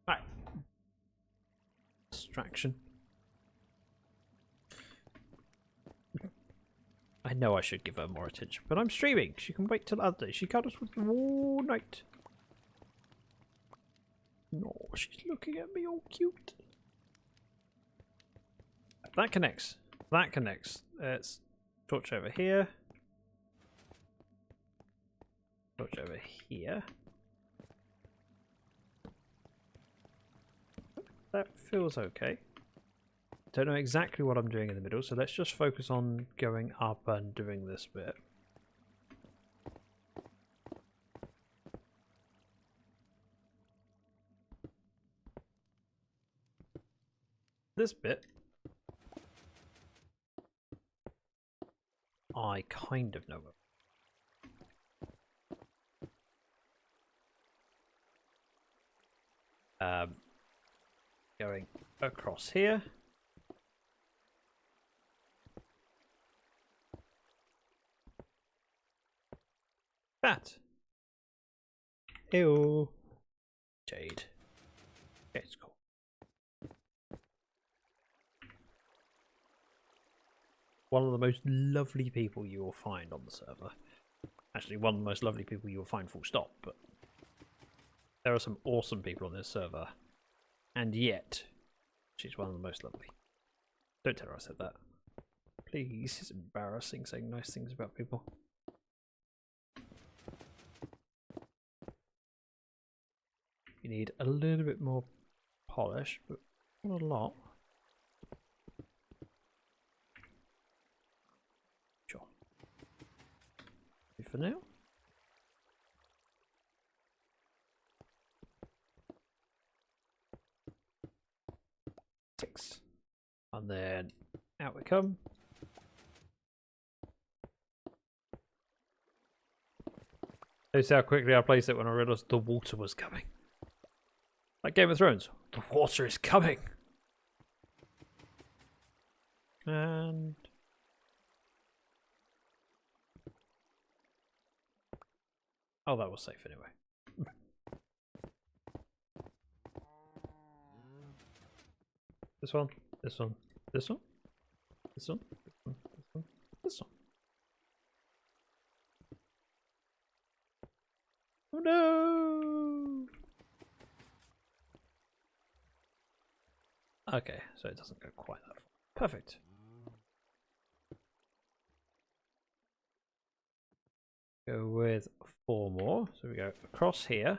Right. Distraction. I know I should give her more attention, but I'm streaming. She can wait till the other day. She cuddles with me all night. No, she's looking at me all cute. That connects. That connects. Let's torch over here. Torch over here. That feels okay. Don't know exactly what I'm doing in the middle, so let's just focus on going up and doing this bit. This bit, I kind of know it. Going across here. That. Ew. Jade. Okay, it's cool. One of the most lovely people you will find on the server. Actually, one of the most lovely people you will find full stop, but there are some awesome people on this server. And yet, she's one of the most lovely. Don't tell her I said that. Please, it's embarrassing saying nice things about people. You need a little bit more polish, but not a lot. Sure. For now. Six. And then out we come. Notice how quickly I placed it when I realised the water was coming. Like Game of Thrones, the water is coming. And oh, that was safe anyway. This one, this one, this one, this one, this one, this one, this one. Oh no! Okay, so it doesn't go quite that far. Perfect. Go with 4 more. So we go across here.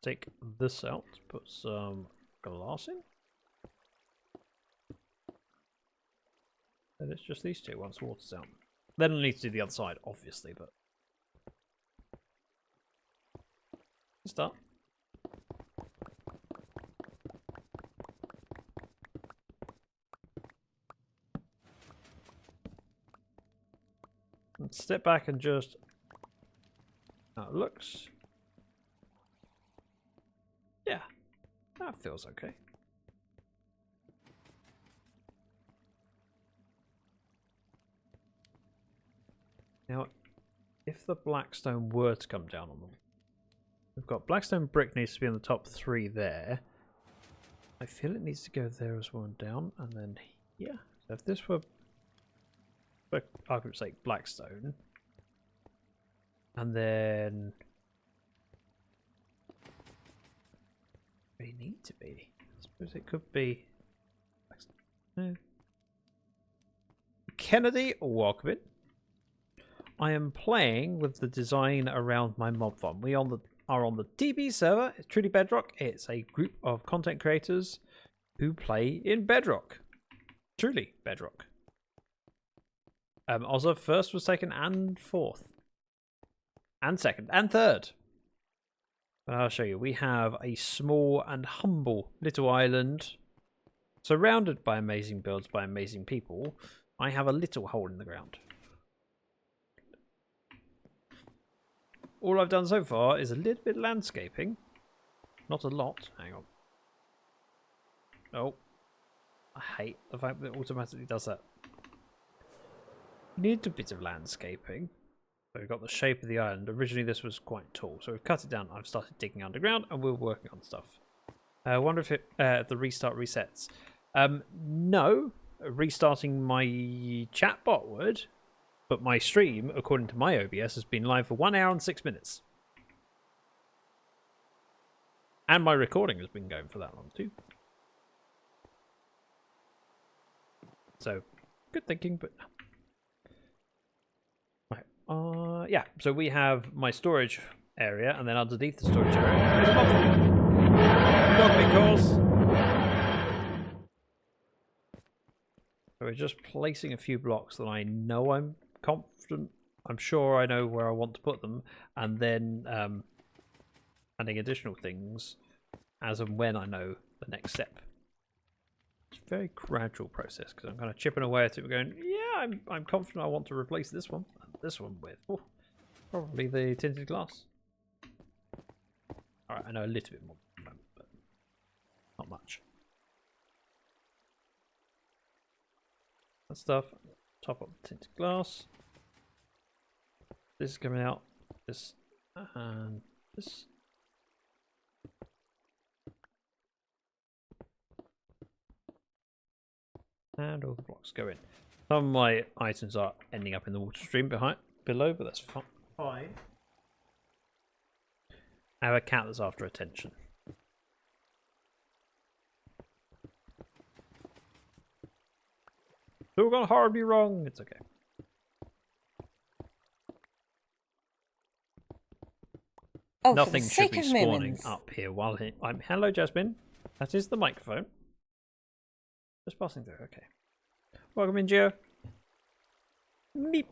Take this out, put some glass in. And it's just these two once the water's out. Then I need to do the other side, obviously, but start. And step back and just how it looks. Yeah, that feels okay. if the blackstone were to come down on them, we've got blackstone brick needs to be in the top 3 there. I feel it needs to go there as well and down, and then here. So if this were, for argument's sake, blackstone, and then they need to be. I suppose it could be no. Kennedy, welcome in. I am playing with the design around my mob farm. We are on the DB server. It's truly Bedrock. It's a group of content creators who play in Bedrock. Truly Bedrock. Also, first was taken and fourth. And second and third. But I'll show you. We have a small and humble little island surrounded by amazing builds by amazing people. I have a little hole in the ground. All I've done so far is a little bit of landscaping. Not a lot. Hang on. Oh. I hate the fact that it automatically does that. Need a bit of landscaping. So we've got the shape of the island. Originally this was quite tall, so we've cut it down. I've started digging underground and we're working on stuff. I wonder if the restart resets. No. Restarting my chatbot would, but my stream, according to my OBS, has been live for 1 hour and 6 minutes. And my recording has been going for that long too. So, good thinking, but no. Right. Yeah, so we have my storage area, and then underneath the storage area is a mob farm. Not because... So we're just placing a few blocks that I know I'm confident, I'm sure I know where I want to put them, and then adding additional things as and when I know the next step. It's a very gradual process because I'm kind of chipping away at it. We're going, yeah, I'm confident I want to replace this one and this one with probably the tinted glass. All right, I know a little bit more, but not much. That stuff. Top up the tinted glass. This is coming out. This and this. And all the blocks go in. Some of my items are ending up in the water stream below, but that's fine. I have a cat that's after attention. It's all gone horribly wrong. It's okay. Oh, nothing for the should sake be of spawning moments. up here while I'm. Hello, Jasmine. That is the microphone. Just passing through. Okay. Welcome in, Gio. Meep.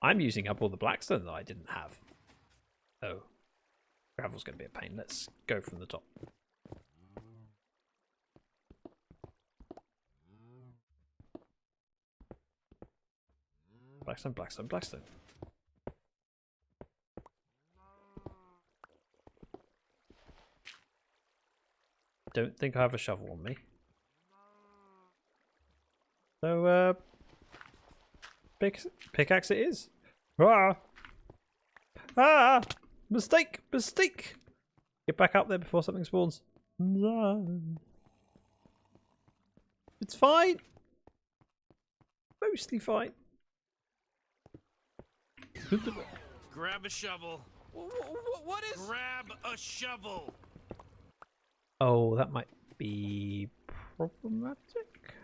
I'm using up all the blackstone that I didn't have. Oh, gravel's going to be a pain. Let's go from the top. Blackstone, blackstone, blackstone. Don't think I have a shovel on me. So, pickaxe it is. Ah! Ah! Mistake! Mistake! Get back up there before something spawns. It's fine. Mostly fine. Grab a shovel. What is? Grab a shovel. Oh, that might be problematic.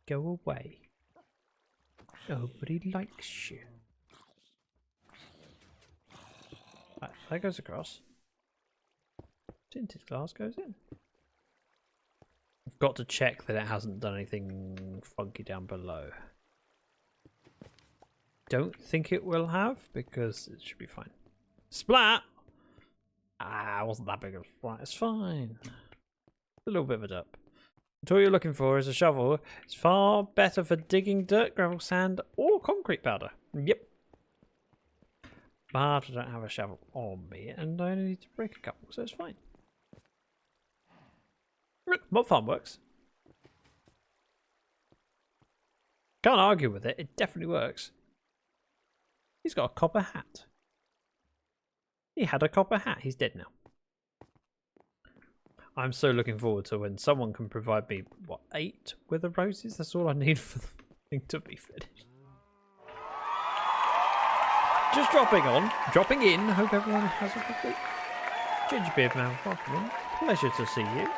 Go away. Nobody likes you. Right, that goes across. Tinted glass goes in. I've got to check that it hasn't done anything funky down below. Don't think it will have, because it should be fine. Splat! Ah, it wasn't that big of a splat. It's fine. A little bit of a derp. The tool you're looking for is a shovel. It's far better for digging dirt, gravel, sand, or concrete powder. Yep. But I don't have a shovel on me, and I only need to break a couple, so it's fine. Mob farm works. Can't argue with it. It definitely works. He's got a copper hat. He had a copper hat. He's dead now. I'm so looking forward to when someone can provide me, what, 8 wither roses? That's all I need for the thing to be finished. Just dropping in. Hope everyone has a good week. Gingerbeard man, welcome in. Pleasure to see you.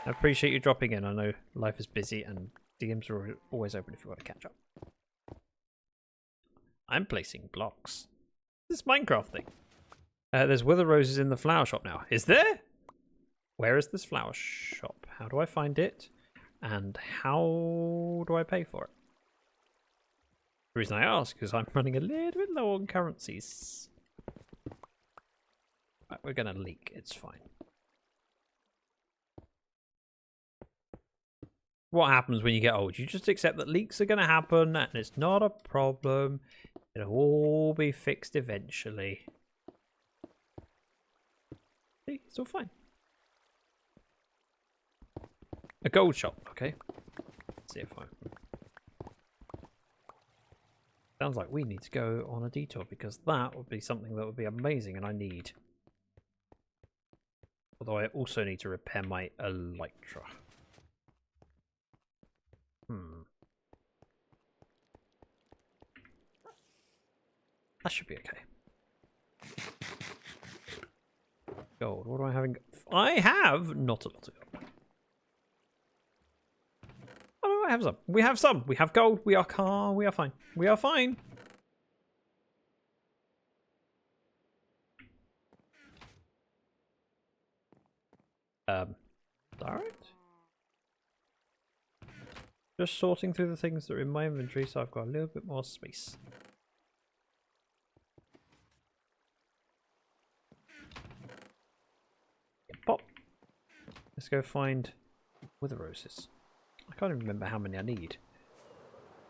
I appreciate you dropping in. I know life is busy and DMs are always open if you want to catch up. I'm placing blocks. This Minecraft thing. There's wither roses in the flower shop now. Is there? Where is this flower shop? How do I find it? And how do I pay for it? The reason I ask is I'm running a little bit low on currencies. Right, we're going to leak. It's fine. What happens when you get old? You just accept that leaks are going to happen and it's not a problem. It'll all be fixed eventually. See, it's all fine. A gold shop, okay. Let's see if I... Sounds like we need to go on a detour because that would be something that would be amazing and I need. Although I also need to repair my elytra. That should be okay. Gold, what do I have in... I have not a lot of gold. Oh no, I have some. We have some. We have gold. We are calm. We are fine. We are fine. Alright. Just sorting through the things that are in my inventory so I've got a little bit more space. Pop. Let's go find wither roses. I can't even remember how many I need.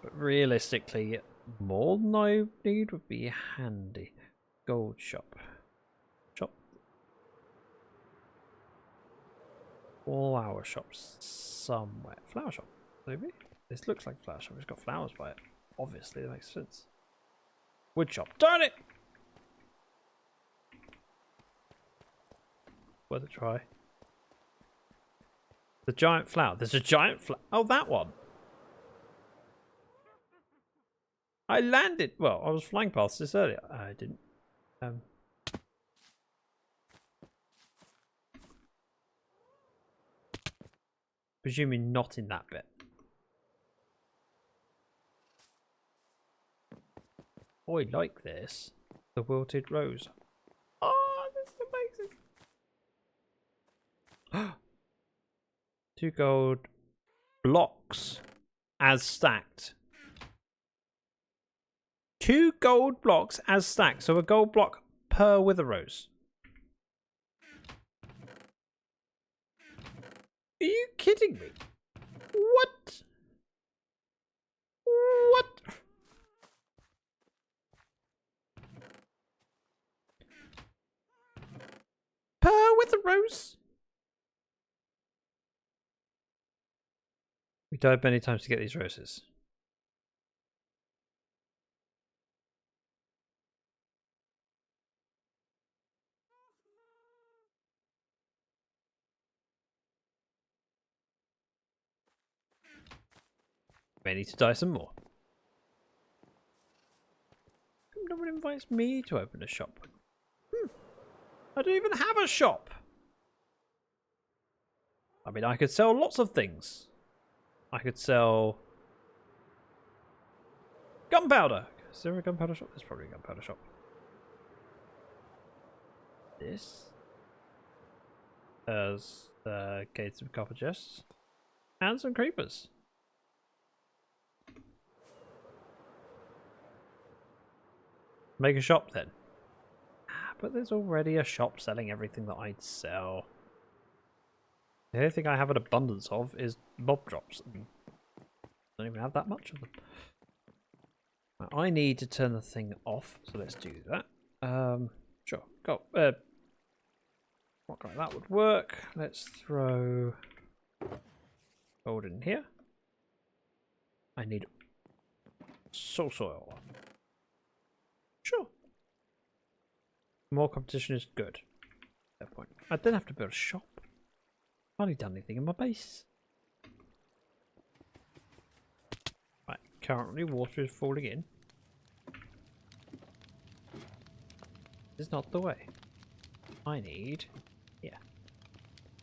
But realistically, more than I need would be handy. Gold shop. Shop. Flower shops somewhere. Flower shop, maybe? This looks like flower shop. It's got flowers by it. Obviously, that makes sense. Wood shop. Darn it! Worth a try. The giant flower. There's a giant flower. Oh, that one. I landed. Well, I was flying past this earlier. I didn't. Presuming not in that bit. Oh, I like this. The wilted rose. Oh, this is amazing. 2 gold blocks as stacked. 2 gold blocks as stacked. So a gold block per wither rose. Are you kidding me? What? What? Per wither rose? We died many times to get these roses. May need to die some more. No one invites me to open a shop. I don't even have a shop. I mean, I could sell lots of things. I could sell gunpowder. Is there a gunpowder shop? There's probably a gunpowder shop. This has gates of copper chests and some creepers. Make a shop then. But there's already a shop selling everything that I'd sell. The only thing I have an abundance of is mob drops. I don't even have that much of them. Now, I need to turn the thing off, so let's do that. Sure. Go. What like that would work. Let's throw gold in here. I need soil. Sure. More competition is good. Fair point. I didn't have to build a shop. Hardly done anything in my base. Right, currently water is falling in. This is not the way. I need... yeah.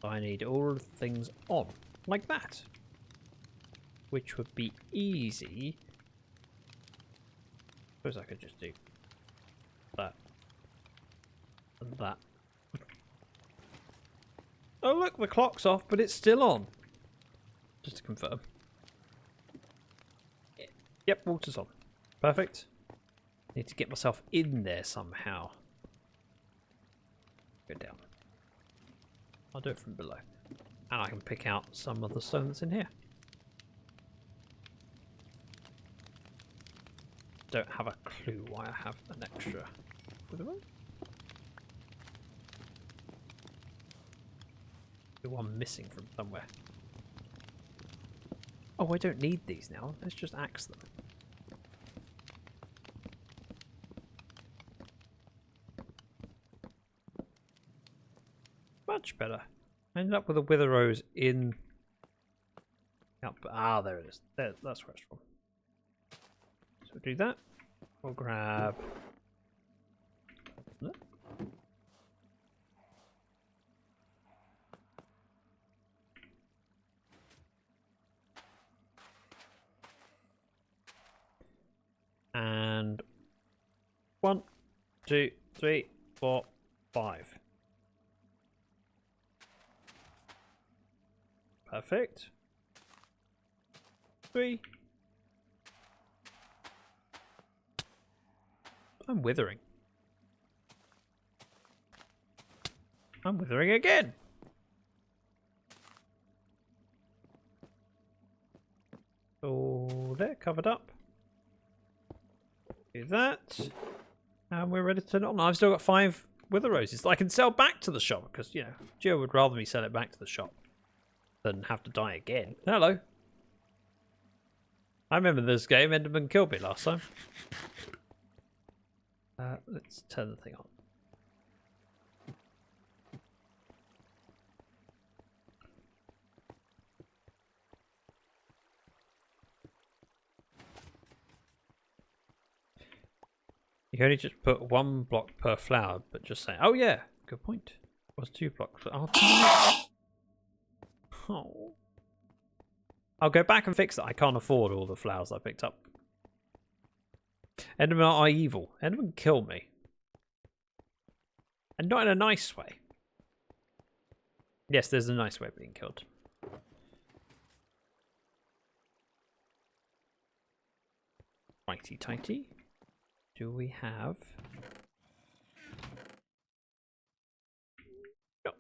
I need all the things on. Like that. Which would be easy. Suppose I could just do that. And that. Oh look, the clock's off, but it's still on. Just to confirm. Yep, water's on. Perfect. Need to get myself in there somehow. Go down. I'll do it from below. And I can pick out some of the stone that's in here. Don't have a clue why I have an extra wither row. The one missing from somewhere. Oh, I don't need these now. Let's just axe them. Much better. I ended up with a wither rose in... ah, there it is. There, that's where it's from. So we'll do that. We'll grab... and 1, 2, 3, 4, 5. Perfect. 3. I'm withering. I'm withering again. So they're covered up. Do that. And we're ready to turn it on. I've still got 5 wither roses that I can sell back to the shop because, you know, Gio would rather me sell it back to the shop than have to die again. Hello. I remember this game. Enderman killed me last time. Let's turn the thing on. You can only just put 1 block per flower, but just say, oh yeah, good point. It was 2 blocks. Oh. I'll go back and fix that. I can't afford all the flowers I picked up. Endermen are evil. Endermen kill me. And not in a nice way. Yes, there's a nice way of being killed. Righty tighty. Do we have... Nope.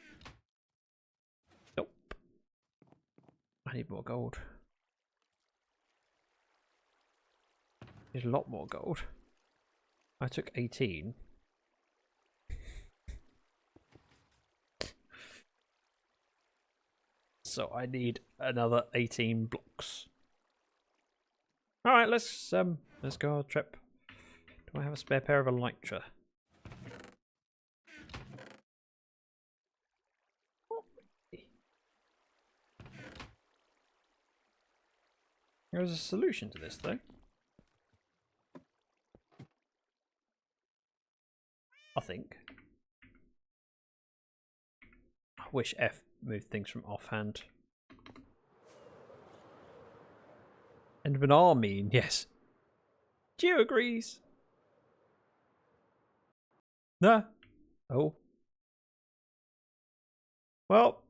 Nope. I need more gold. There's a lot more gold. I took 18. So I need another 18 blocks. Alright, let's go on a trip. Do I have a spare pair of elytra? There's a solution to this though. I think. I wish F moved things from offhand. Endermen are mean, yes. Gio agrees. No. Oh. Well,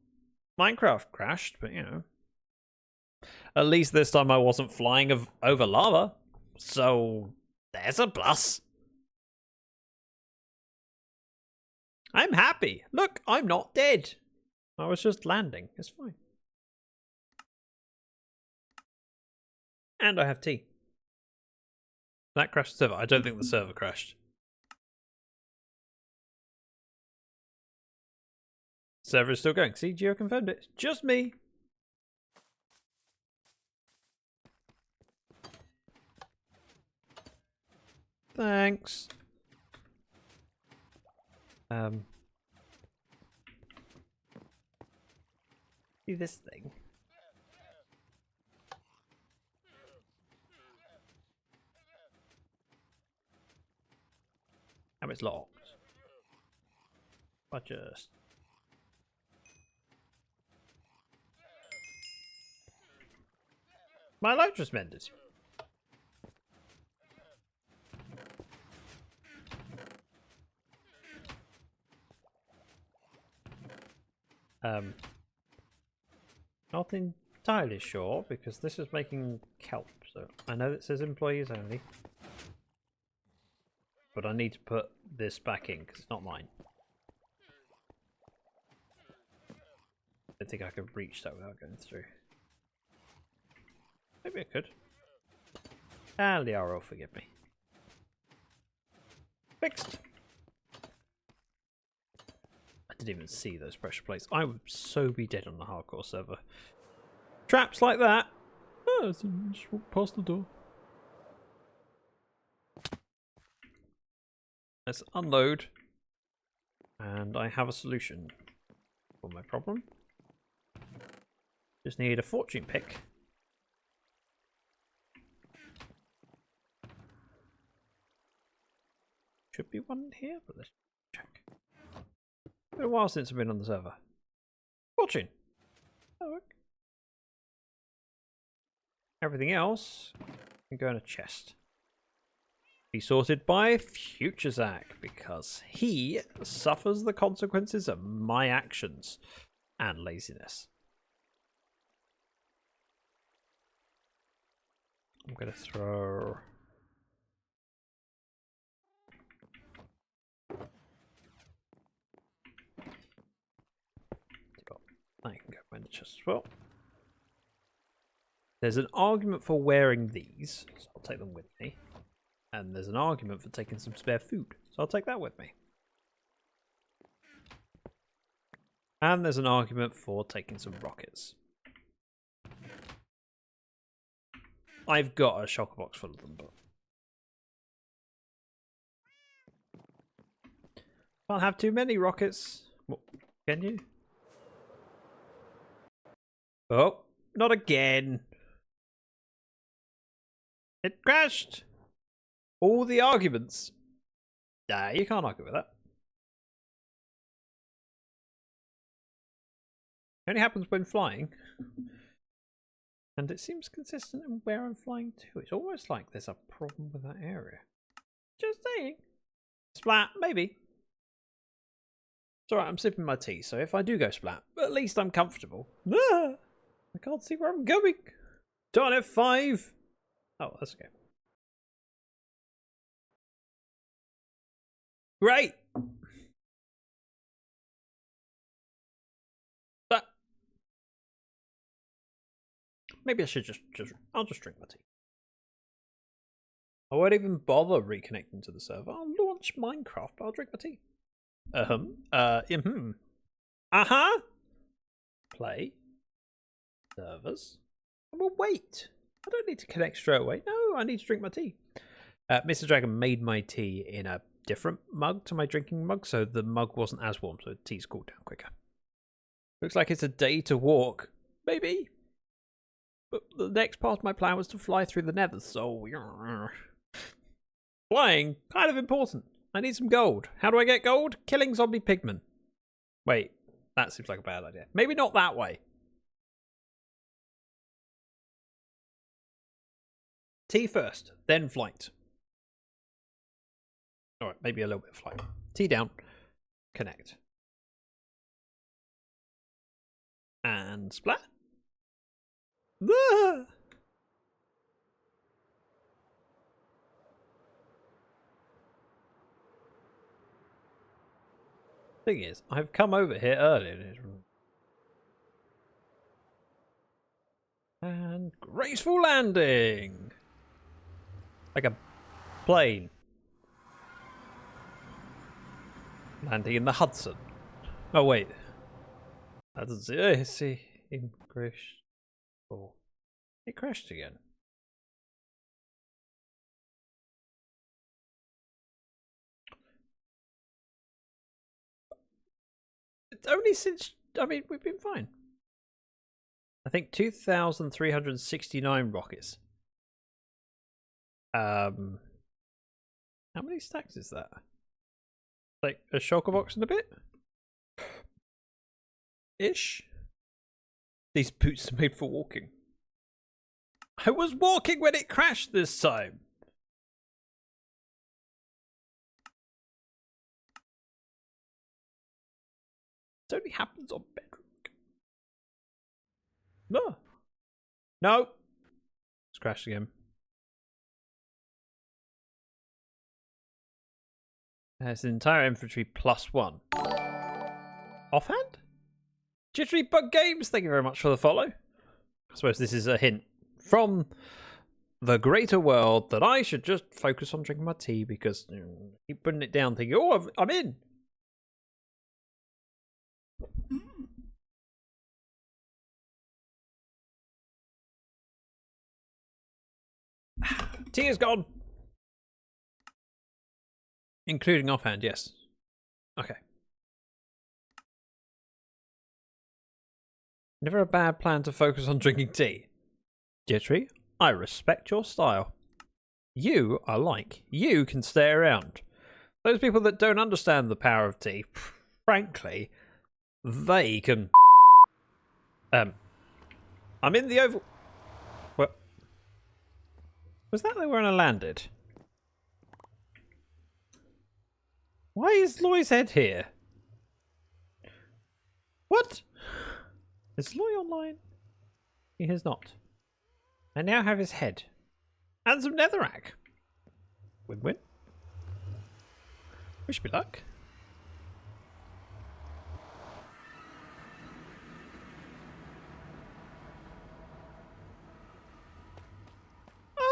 Minecraft crashed, but you know. At least this time I wasn't flying over lava. So, there's a plus. I'm happy. Look, I'm not dead. I was just landing. It's fine. And I have tea. That crashed the server. I don't think the server crashed. Server is still going. See, Gio confirmed it. Just me. Thanks. See this thing? And it's locked. I just... My light just mended. Not entirely sure because this is making kelp, so I know it says employees only. But I need to put this back in because it's not mine. I don't think I could reach that without going through. Maybe I could. And the RL, forgive me. Fixed! I didn't even see those pressure plates. I would so be dead on the hardcore server. Traps like that! Oh, just walk past the door. Let's unload. And I have a solution for my problem. Just need a fortune pick. Should be one here, but let's check. It's been a while since I've been on the server. Fortune! Oh, okay. Everything else can go in a chest. Be sorted by future Zach because he suffers the consequences of my actions and laziness. I'm gonna throw... I can go in the chest as well. There's an argument for wearing these, so I'll take them with me. And there's an argument for taking some spare food, so I'll take that with me. And there's an argument for taking some rockets. I've got a shulker box full of them, but can't have too many rockets. What, can you? Oh, not again. It crashed. All the arguments. Nah, you can't argue with that. It only happens when flying. And it seems consistent in where I'm flying to. It's almost like there's a problem with that area. Just saying. Splat, maybe. It's alright, I'm sipping my tea, so if I do go splat, at least I'm comfortable. Ah, I can't see where I'm going. Turn F5. Oh, that's okay. Great. But maybe I should I'll just drink my tea. I won't even bother reconnecting to the server. I'll launch Minecraft, but I'll drink my tea. Play. Servers. I will wait. I don't need to connect straight away. No, I need to drink my tea. Mr. Dragon made my tea in a different mug to my drinking mug, so the mug wasn't as warm, so the tea's cooled down quicker. Looks like it's a day to walk. Maybe. But the next part of my plan was to fly through the nether, so... Flying, kind of important. I need some gold. How do I get gold? Killing zombie pigmen. Wait, that seems like a bad idea. Maybe not that way. Tea first, then flight. Alright, maybe a little bit of flight. Tea down. Connect. And splat. Ah! Thing is, I've come over here earlier. And graceful landing! Like a plane. Landing in the Hudson. Oh wait. That doesn't see in crash. Oh. It crashed again. only since, I mean, we've been fine. I think 2,369 rockets. How many stacks is that? Like a shulker box and a bit? Ish. These boots are made for walking. I was walking when it crashed this time. It only happens on Bedrock. No. No. It's crashed again. There's an entire infantry +1. Offhand? Jittery Bug Games, thank you very much for the follow. I suppose this is a hint from the greater world that I should just focus on drinking my tea because I keep putting it down thinking, oh, I'm in. Tea is gone. Including offhand, yes. Okay. Never a bad plan to focus on drinking tea. Jittery, I respect your style. You are like, you can stay around. Those people that don't understand the power of tea, frankly, they can... I'm in the oval... What? Was that where I landed? Why is Loy's head here? What? Is Loy online? He has not. I now have his head. And some netherrack. Win-win. Wish me luck.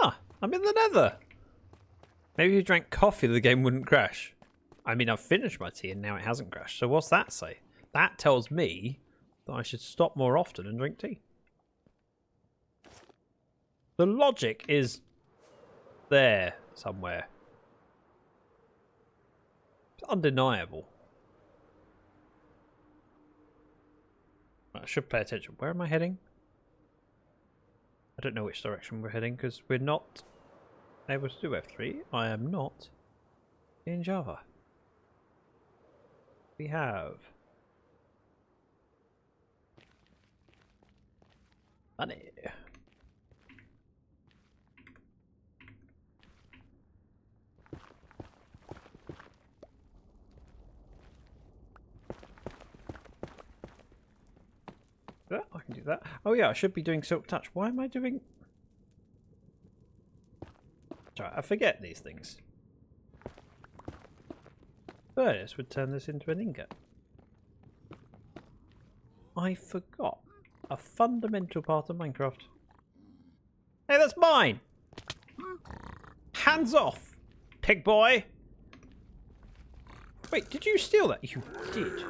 Ah, I'm in the nether. Maybe if you drank coffee, the game wouldn't crash. I mean, I've finished my tea and now it hasn't crashed. So what's that say? That tells me that I should stop more often and drink tea. The logic is there somewhere. It's undeniable. I should pay attention. Where am I heading? I don't know which direction we're heading because we're not able to do F3. I am not in Java. We have money. That I can do that. Oh yeah, I should be doing Silk Touch. Why am I doing? Sorry, I forget these things. VODS would turn this into an ingot. I forgot a fundamental part of Minecraft. Hey, that's mine! Hands off, pig boy! Wait, did you steal that? You did.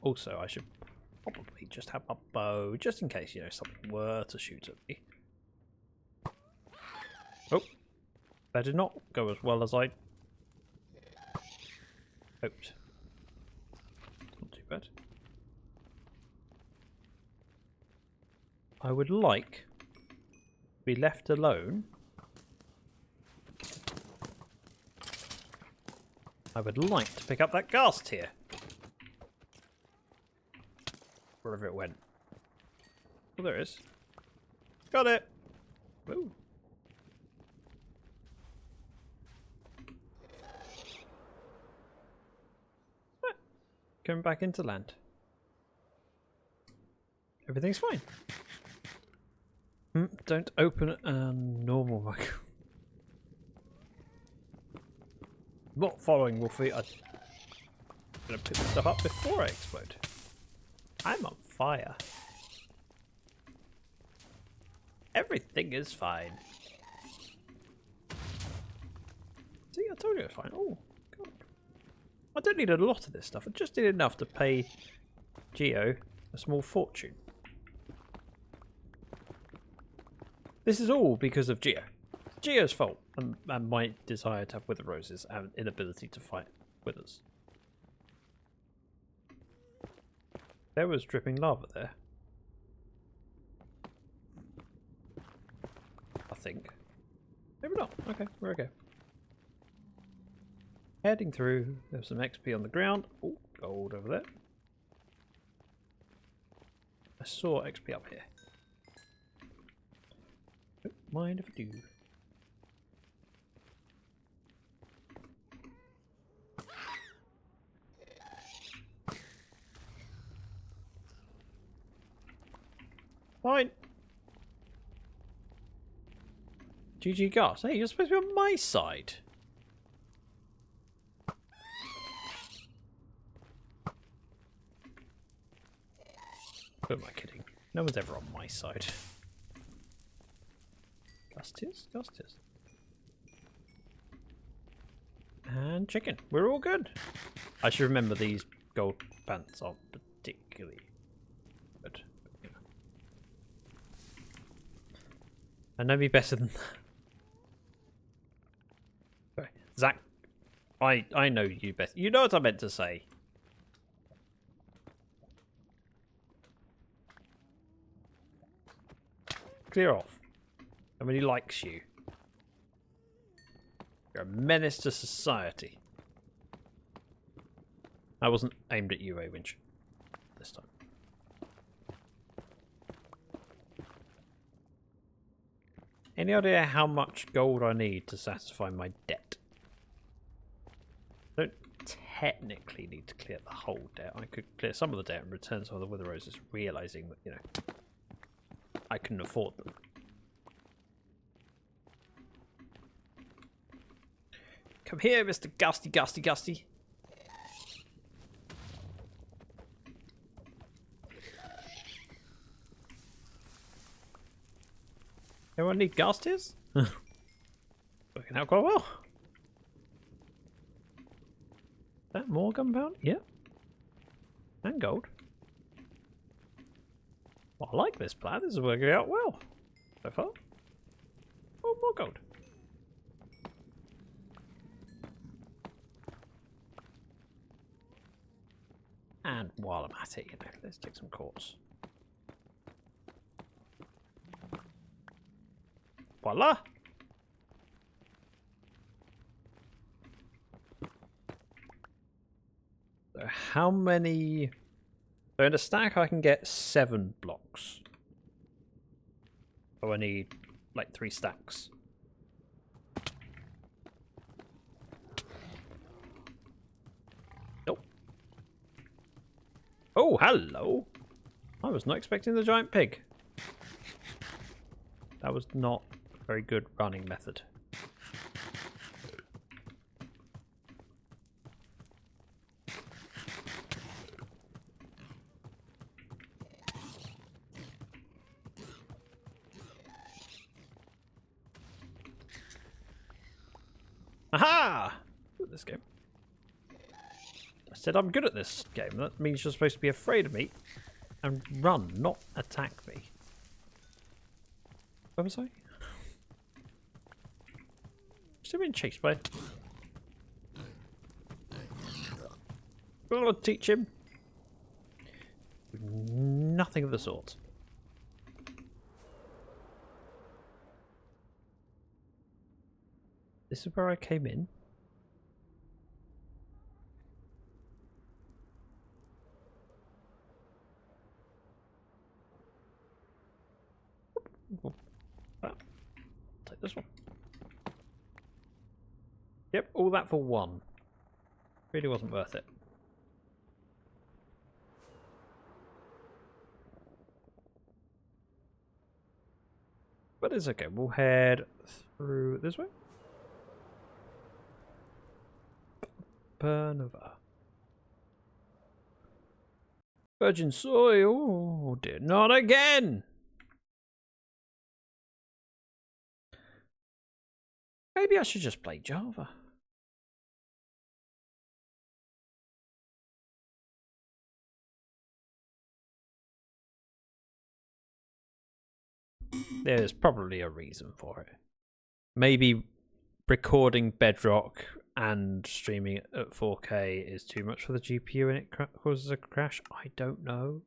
Also, I should probably just have my bow, just in case, you know, something were to shoot at me. Oh. That did not go as well as I hoped. Not too bad. I would like to be left alone. I would like to pick up that gas tier. Wherever it went. Oh, there it is. Got it! Ooh. Coming back into land. Everything's fine. Don't open a normal mic. Not following Wolfie. I'm gonna pick this stuff up before I explode. I'm on fire. Everything is fine. See, I told you it's fine. Oh, God. I don't need a lot of this stuff. I just need enough to pay Geo a small fortune. This is all because of Geo. Geo's fault and my desire to have wither roses and inability to fight withers. There was dripping lava there. I think. Maybe not. Okay, we're okay. Heading through. There's some XP on the ground. Oh, gold over there. I saw XP up here. Don't mind if I do. Fine. GG Gus. Hey, you're supposed to be on my side. Who am I kidding? No one's ever on my side. Gustis? Gustis. And chicken. We're all good. I should remember these gold pants aren't particularly good. But, you know. I know me better than that. Sorry. Zach, I know you best. You know what I meant to say. Clear off. Nobody likes you. You're a menace to society. I wasn't aimed at you, Awinch. This time. Any idea how much gold I need to satisfy my debt? I don't technically need to clear the whole debt. I could clear some of the debt and return some of the wither roses, realising that, you know, I couldn't afford them. Come here, Mr. Gusty, Gusty, Gusty. Everyone need Gusties? Working out quite well. Is that more gunpowder? Yeah. And gold. Well, I like this plan. This is working out well so far. Oh, more gold. And while I'm at it, you know, let's take some quartz. Voila! So how many... So in a stack I can get 7 blocks. So I need like 3 stacks. Nope. Oh, hello! I was not expecting the giant pig. That was not a very good running method. Aha! Good at this game. I said I'm good at this game. That means you're supposed to be afraid of me and run, not attack me. Where was I? Still being chased by. I'll teach him. Nothing of the sort. This is where I came in. Take this one. Yep, all that for 1. Really wasn't worth it. But it's okay. We'll head through this way. Pernova. Virgin soy. Oh dear, not again! Maybe I should just play Java. There's probably a reason for it. maybe recording Bedrock and streaming it at 4K is too much for the GPU and it causes a crash. I don't know.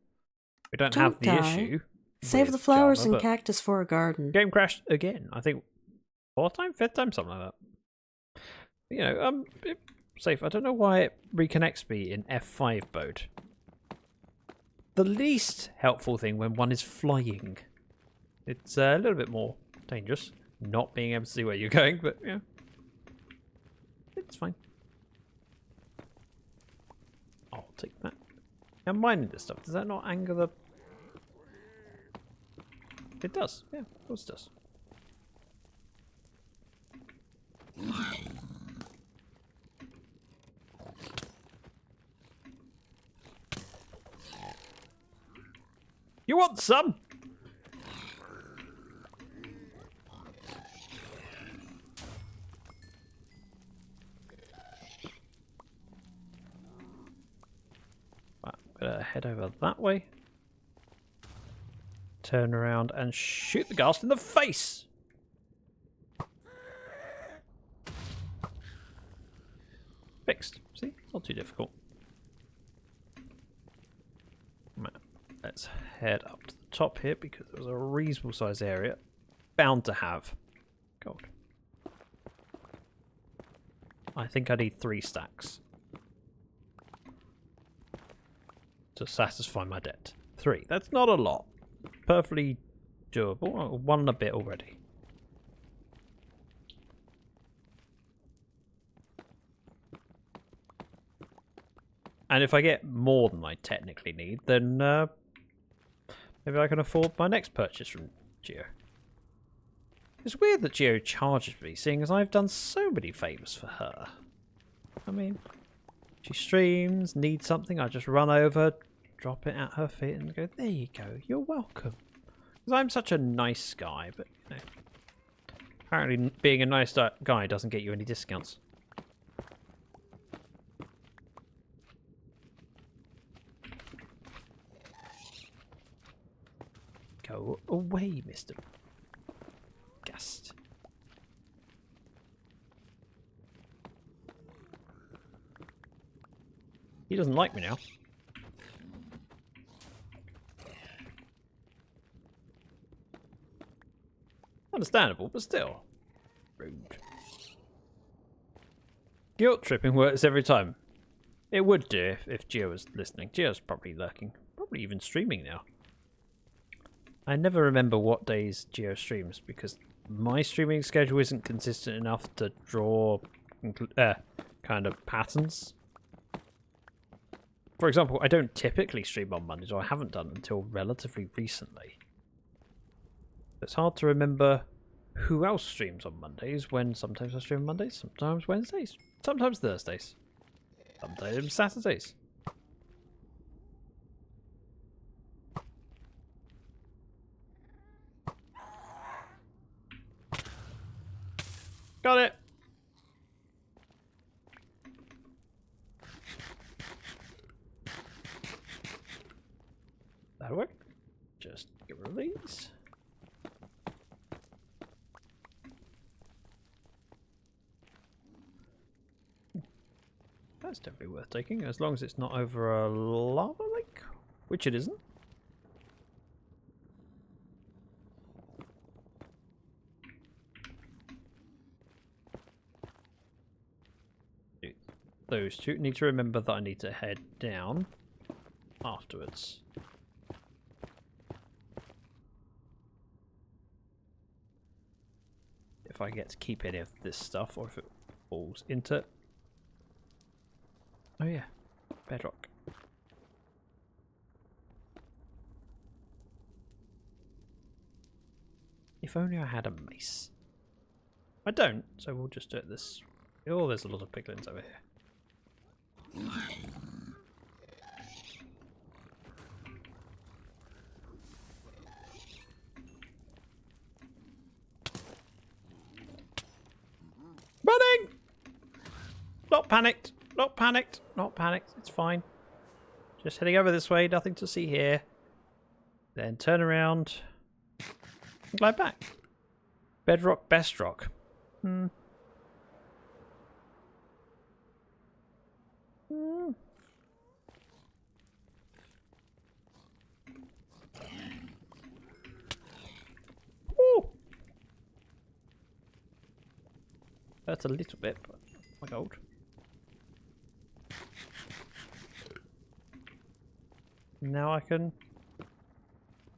We don't have the issue. Save with the flowers Java, and cactus for a garden. Game crashed again. I think 4th time, 5th time, something like that. You know, safe. I don't know why it reconnects me in F5 mode. The least helpful thing when one is flying. It's a little bit more dangerous, not being able to see where you're going, but yeah, it's fine. I'll take that. Now mining this stuff, does that not anger the... It does, yeah, of course it does. You want some? Right, I'm gonna head over that way. Turn around and shoot the ghast in the face! Fixed. See? It's not too difficult. Right. Let's head up to the top here because there's a reasonable sized area. Bound to have gold. I think I need 3 stacks to satisfy my debt. 3. That's not a lot. Perfectly doable. Oh, 1 and a bit already. And if I get more than I technically need, then maybe I can afford my next purchase from Geo. It's weird that Geo charges me, seeing as I've done so many favours for her. I mean, she streams, needs something, I just run over, drop it at her feet and go, there you go, you're welcome. Because I'm such a nice guy, but, you know, apparently being a nice guy doesn't get you any discounts. Go away, Mr. Ghast. He doesn't like me now. Understandable, but still. Rude. Guilt tripping works every time. It would do if Geo was listening. Geo's probably lurking. Probably even streaming now. I never remember what days Geo streams because my streaming schedule isn't consistent enough to draw kind of patterns. For example, I don't typically stream on Mondays, or I haven't done until relatively recently. It's hard to remember who else streams on Mondays when sometimes I stream on Mondays, sometimes Wednesdays, sometimes Thursdays, sometimes Saturdays. Got it! That'll work. Just get rid of these. That's definitely worth taking, as long as it's not over a lava lake, which it isn't. Those two. Need to remember that I need to head down afterwards. If I get to keep any of this stuff, or if it falls into... Oh yeah, Bedrock. If only I had a mace. I don't, so we'll just do it this... Oh, there's a lot of piglins over here. Running! Not panicked, not panicked, not panicked. It's fine. Just heading over this way, nothing to see here. Then turn around and glide back. Bedrock, best rock. Hmm. Hmm. Ooh. That's a little bit, but my gold. Now I can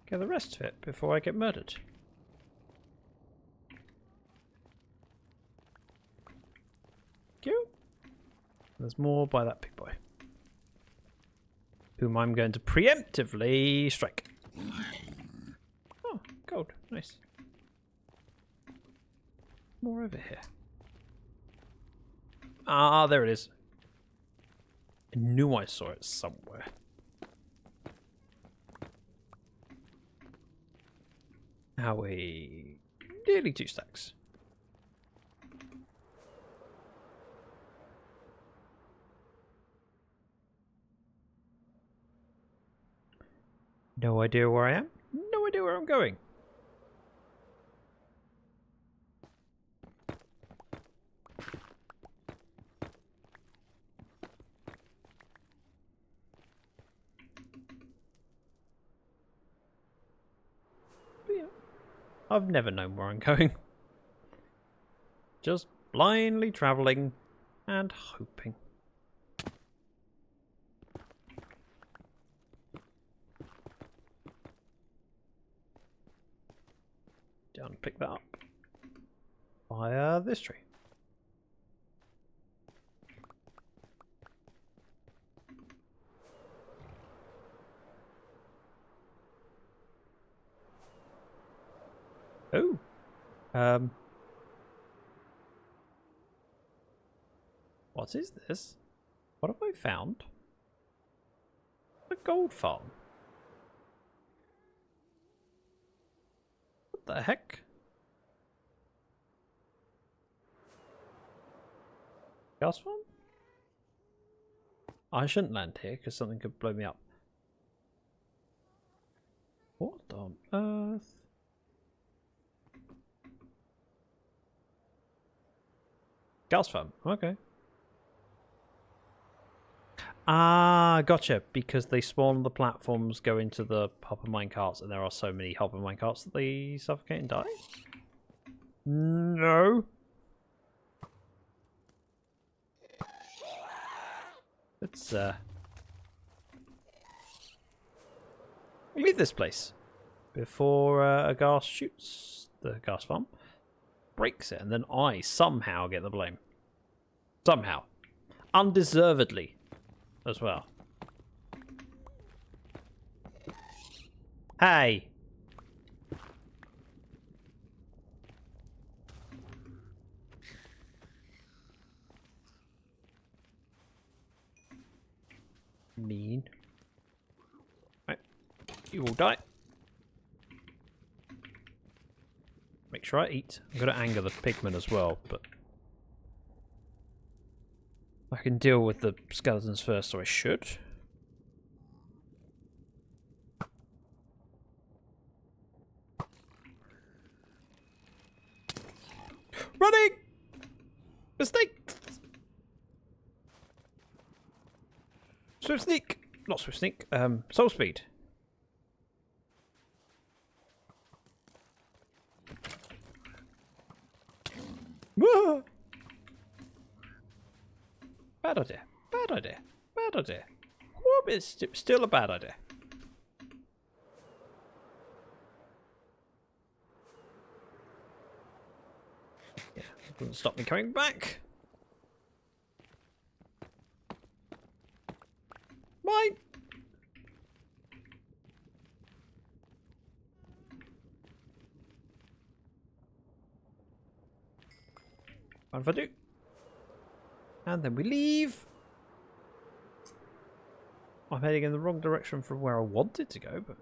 get the rest of it before I get murdered. Thank you. There's more by that big boy, whom I'm going to preemptively strike. Oh, gold. Nice. More over here. Ah, there it is. I knew I saw it somewhere. Howie. Nearly 2 stacks. No idea where I am. No idea where I'm going. But yeah, I've never known where I'm going. Just blindly travelling and hoping. Down and pick that up via this tree. Oh. What is this? What have I found? A gold farm. What the heck? Gas farm? I shouldn't land here because something could blow me up. What on earth? Gas farm, okay. Ah, gotcha. Because they spawn the platforms, go into the hopper minecarts, and there are so many hopper minecarts that they suffocate and die? No. Let's leave this place before a gas shoots the gas farm, breaks it, and then I somehow get the blame. Somehow. Undeservedly as well. Hey! Mean. Right. You will die. Make sure I eat. I'm going to anger the pigmen as well, but I can deal with the skeletons first, or I should. Running! Mistake! Swift sneak! Not swift sneak, soul speed. Whoa! Bad idea. Bad idea. Bad idea. Whoop, it's still a bad idea. Yeah, doesn't stop me coming back. Mine! One for two. And then we leave. I'm heading in the wrong direction from where I wanted to go, but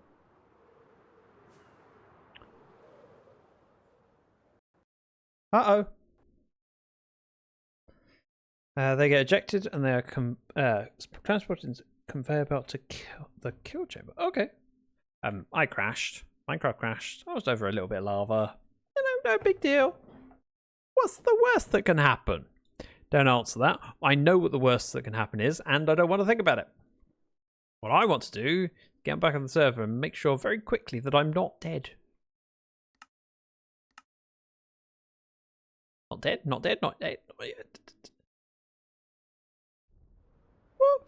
uh-oh. They get ejected and they are transported into conveyor belt to the kill chamber. Okay. I crashed. Minecraft crashed. I was over a little bit of lava. You know, no big deal. What's the worst that can happen? Don't answer that. I know what the worst that can happen is, and I don't want to think about it. What I want to do, get back on the server and make sure very quickly that I'm not dead. Not dead, not dead, not dead. Woo.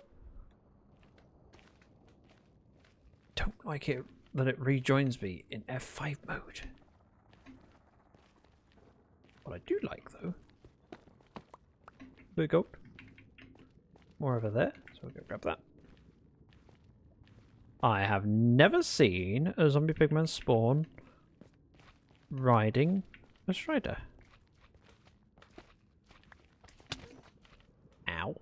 Don't like it that it rejoins me in F5 mode. What I do like though, blue gold, more over there, so we'll go grab that. I have never seen a zombie pigman spawn riding a strider. Ow.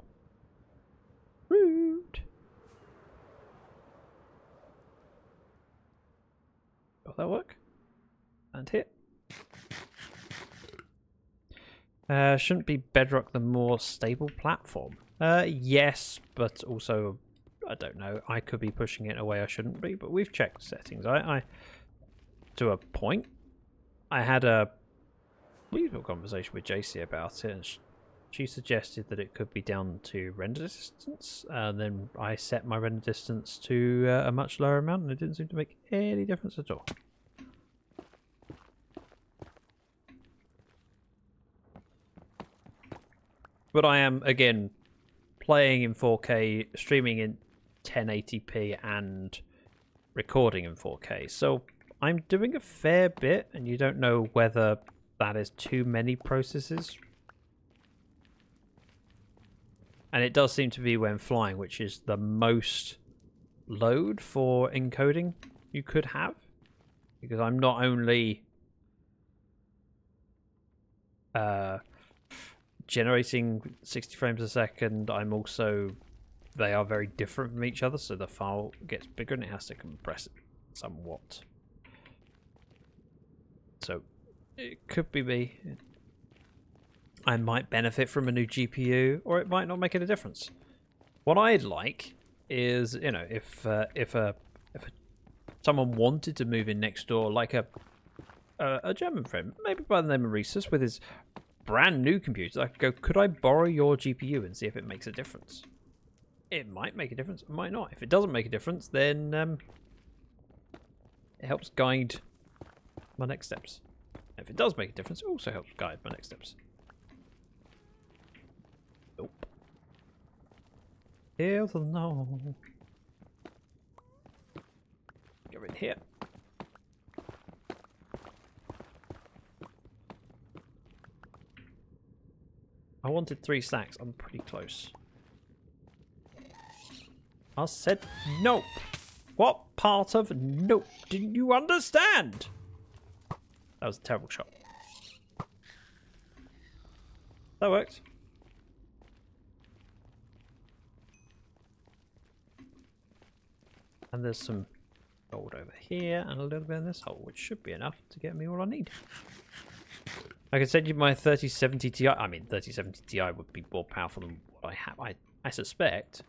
Rude. Got that work? And hit. Shouldn't be Bedrock the more stable platform? Yes, but also, I don't know. I could be pushing it away I shouldn't be, but we've checked settings. I to a point. I had a beautiful conversation with JC about it, and she suggested that it could be down to render distance. Then I set my render distance to a much lower amount, and it didn't seem to make any difference at all. But I am, again, playing in 4K, streaming in 1080p, and recording in 4K. So I'm doing a fair bit, and you don't know whether that is too many processes. And it does seem to be when flying, which is the most load for encoding you could have. Because I'm not only generating 60 frames a second, I'm also, they are very different from each other, so the file gets bigger and it has to compress it somewhat. So it could be me. I might benefit from a new GPU, or it might not make any difference. What I'd like is, you know, if someone wanted to move in next door, like a German friend, maybe by the name of Rhesus, with his brand new computer, I could go, could I borrow your GPU and see if it makes a difference? It might make a difference, it might not. If it doesn't make a difference, then it helps guide my next steps. If it does make a difference, it also helps guide my next steps. Nope. Hell no. Get rid here. I wanted 3 stacks. I'm pretty close. I said nope. What part of nope didn't you understand? That was a terrible shot. That worked. And there's some gold over here and a little bit in this hole, which should be enough to get me all I need. I can send you my 3070 Ti. I mean, 3070 Ti would be more powerful than what I have. I suspect.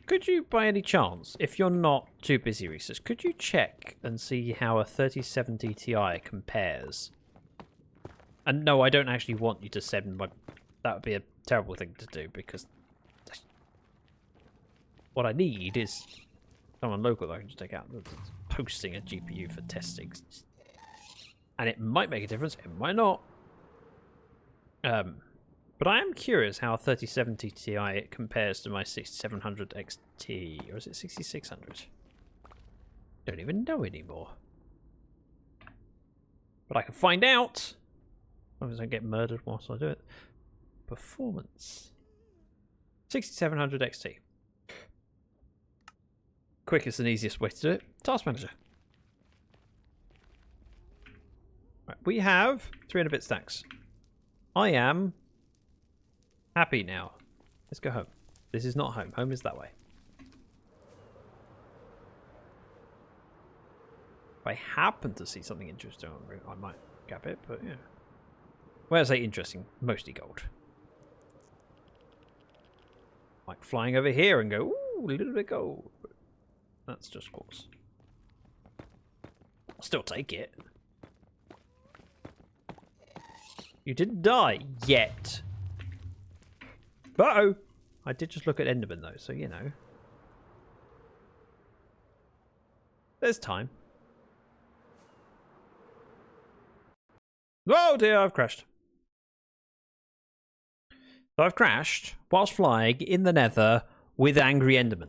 Could you, by any chance, if you're not too busy, Rhesus, could you check and see how a 3070 Ti compares? And no, I don't actually want you to send my... That would be a terrible thing to do, because what I need is someone local that I can just take out that's posting a GPU for testing. And it might make a difference, it might not. But I am curious how a 3070 Ti compares to my 6700 XT, or is it 6600? Don't even know anymore. But I can find out. As long as I don't get murdered whilst I do it. Performance. 6700 XT. Quickest and easiest way to do it. Task Manager. Right, we have 300-bit stacks. I am happy now. Let's go home. This is not home. Home is that way. If I happen to see something interesting on the route, I might gap it, but yeah. When I say interesting, mostly gold. Like flying over here and go, ooh, a little bit gold. That's just quartz. I'll still take it. You didn't die yet. Uh-oh. I did just look at Enderman though, so you know. There's time. Oh dear, I've crashed. So I've crashed whilst flying in the nether with angry Enderman.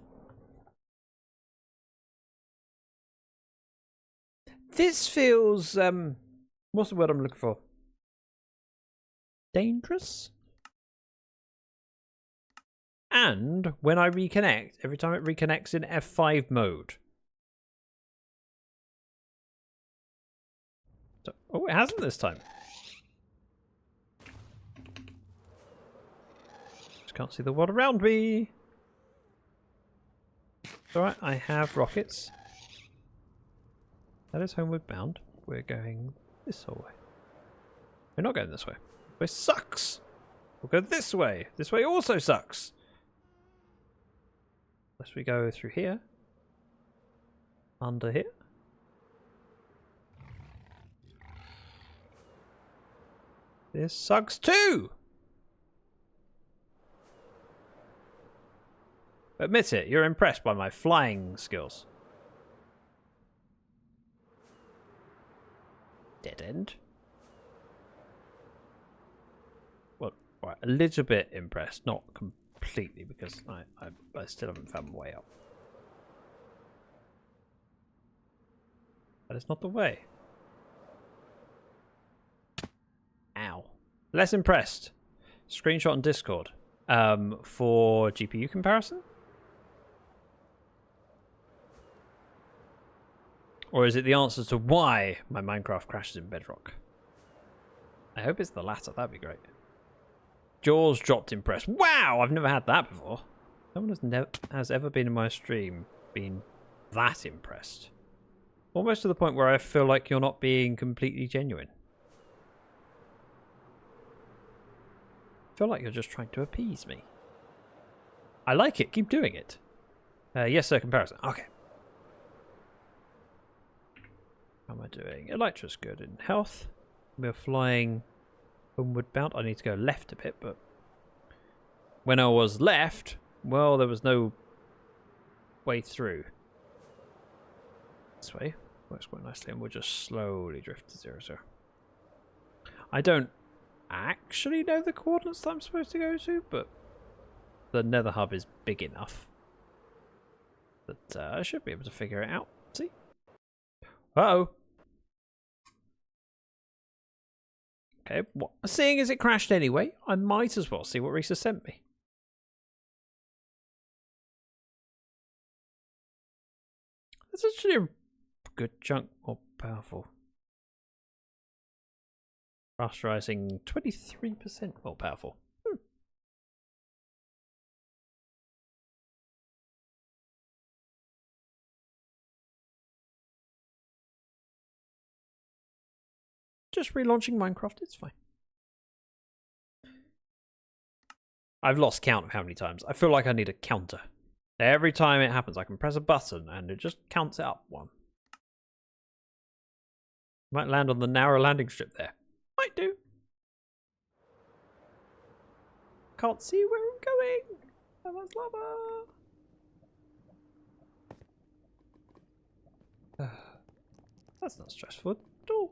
This feels, what's the word I'm looking for? Dangerous? And when I reconnect, every time it reconnects in F5 mode. So, oh, it hasn't this time. Just can't see the world around me. It's alright, I have rockets. That is homeward bound. We're going this way. We're not going this way. This sucks. We'll go this way. This way also sucks. Unless we go through here. Under here. This sucks too! Admit it, you're impressed by my flying skills. Dead end. Well, right, a little bit impressed, not completely, because I still haven't found my way up. That is not the way. Ow. Less impressed. Screenshot on Discord. For GPU comparison? Or is it the answer to why my Minecraft crashes in Bedrock? I hope it's the latter. That'd be great. Jaws dropped impressed. Wow! I've never had that before. No one has ever been in my stream been that impressed. Almost to the point where I feel like you're not being completely genuine. I feel like you're just trying to appease me. I like it. Keep doing it. Yes, sir. Comparison. Okay. How am I doing? Elytra's good in health. We're flying homeward bound. I need to go left a bit, but when I was left, well, there was no way through. This way works quite nicely, and we'll just slowly drift to 0, 0. I don't actually know the coordinates that I'm supposed to go to, but the nether hub is big enough that I should be able to figure it out. See? Uh-oh. Okay, what? Seeing as it crashed anyway, I might as well see what Risa sent me. That's actually a good chunk more powerful. Rasterizing 23% more powerful. Just relaunching Minecraft, it's fine. I've lost count of how many times. I feel like I need a counter. Every time it happens, I can press a button and it just counts it up one. Might land on the narrow landing strip there. Might do. Can't see where I'm going. Lava's lava. That's not stressful at all.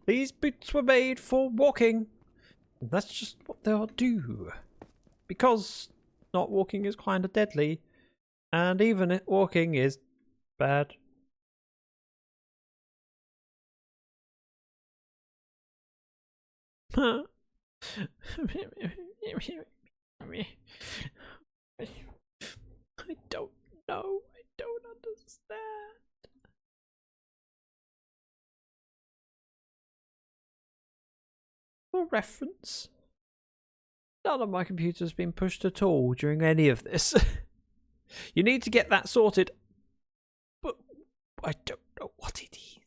These boots were made for walking. And that's just what they'll do. Because not walking is kind of deadly. And even walking is bad. I don't know. I don't understand. For reference, none of my computer's been pushed at all during any of this. You need to get that sorted. But I don't know what it is.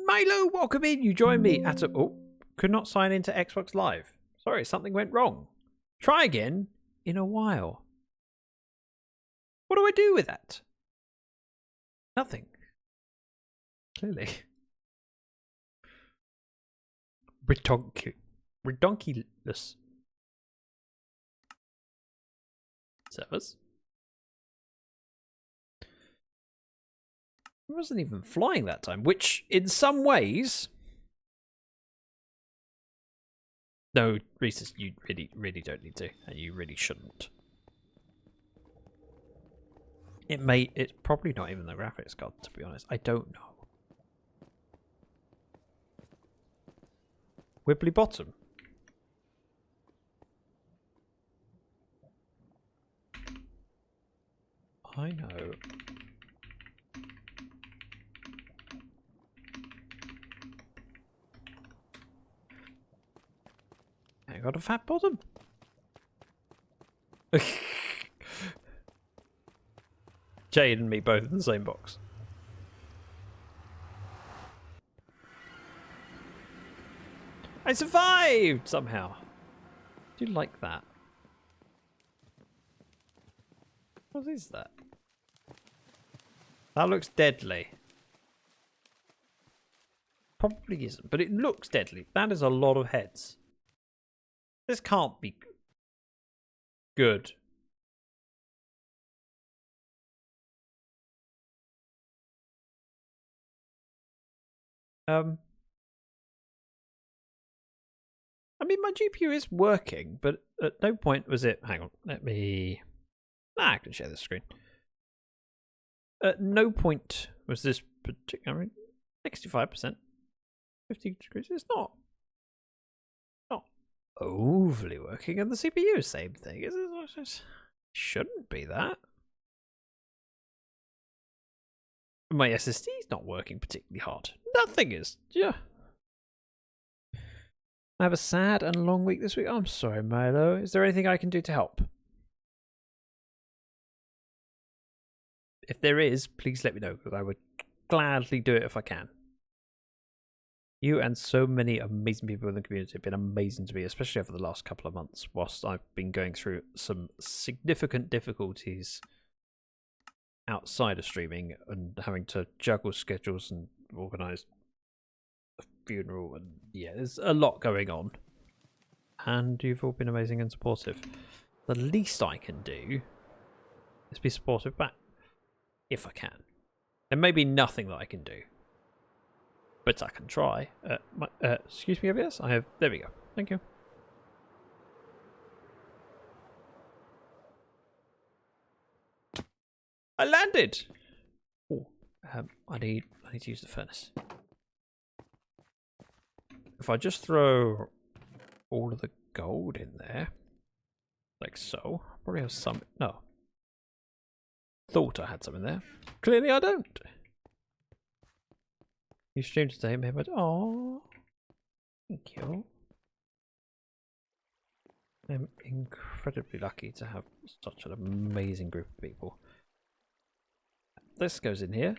Milo, welcome in. You joined me at a... Oh, could not sign into Xbox Live. Sorry, something went wrong. Try again in a while. What do I do with that? Nothing. Clearly. Redonkulous. Servers. I wasn't even flying that time, which in some ways... No, Reese's, you really don't need to, and you really shouldn't. It's probably not even the graphics card, to be honest. I don't know. Wibbly bottom. I know. I got a fat bottom. Jade and me both in the same box. I survived somehow. Do you like that? What is that? That looks deadly. Probably isn't, but it looks deadly. That is a lot of heads. This can't be good. I mean, my GPU is working, but at no point was it... Hang on, let me... I can share the screen. At no point was this particular... I mean, 65%. 50 degrees. It's not overly working, and the CPU, same thing. It shouldn't be that. My SSD is not working particularly hard. Nothing is. Yeah. I have a sad and long week this week. I'm sorry, Milo. Is there anything I can do to help? If there is, please let me know, because I would gladly do it if I can. You and so many amazing people in the community have been amazing to me, especially over the last couple of months, whilst I've been going through some significant difficulties outside of streaming and having to juggle schedules and organise a funeral, and yeah, there's a lot going on. And you've all been amazing and supportive. The least I can do is be supportive back, if I can. There may be nothing that I can do, but I can try. Excuse me, OBS? I have... There we go. Thank you. I landed! Oh, I need to use the furnace. If I just throw all of the gold in there, like so, I probably have some... No. Thought I had some in there. Clearly I don't. You streamed today, maybe. Oh, thank you. I'm incredibly lucky to have such an amazing group of people. This goes in here.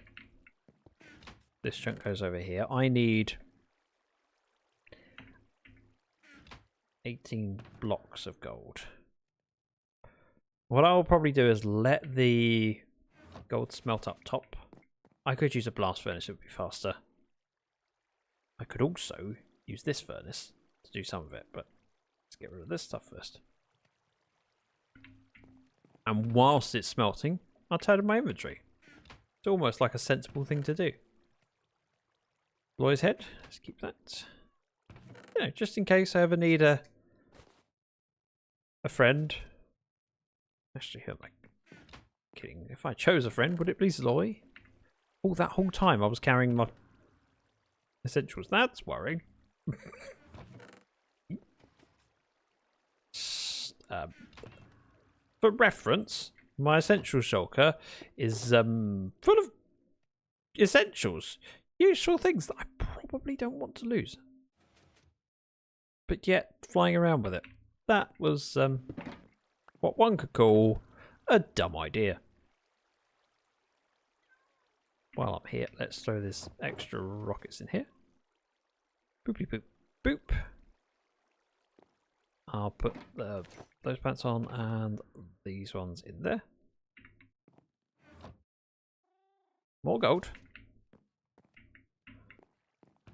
This chunk goes over here. I need 18 blocks of gold. What I'll probably do is let the gold smelt up top. I could use a blast furnace, it would be faster. I could also use this furnace to do some of it, but let's get rid of this stuff first. And whilst it's smelting, I'll turn in my inventory. It's almost like a sensible thing to do. Lawyer's head, let's keep that. You know, just in case I ever need a friend. Actually, I'm like kidding. If I chose a friend, would it please Loy? Oh, that whole time I was carrying my essentials. That's worrying. For reference, my essential shulker is full of essentials, useful things that I probably don't want to lose, but yet flying around with it. That was what one could call a dumb idea. While I'm here, let's throw this extra rockets in here. Booply boop boop. I'll put those pants on and these ones in there. More gold.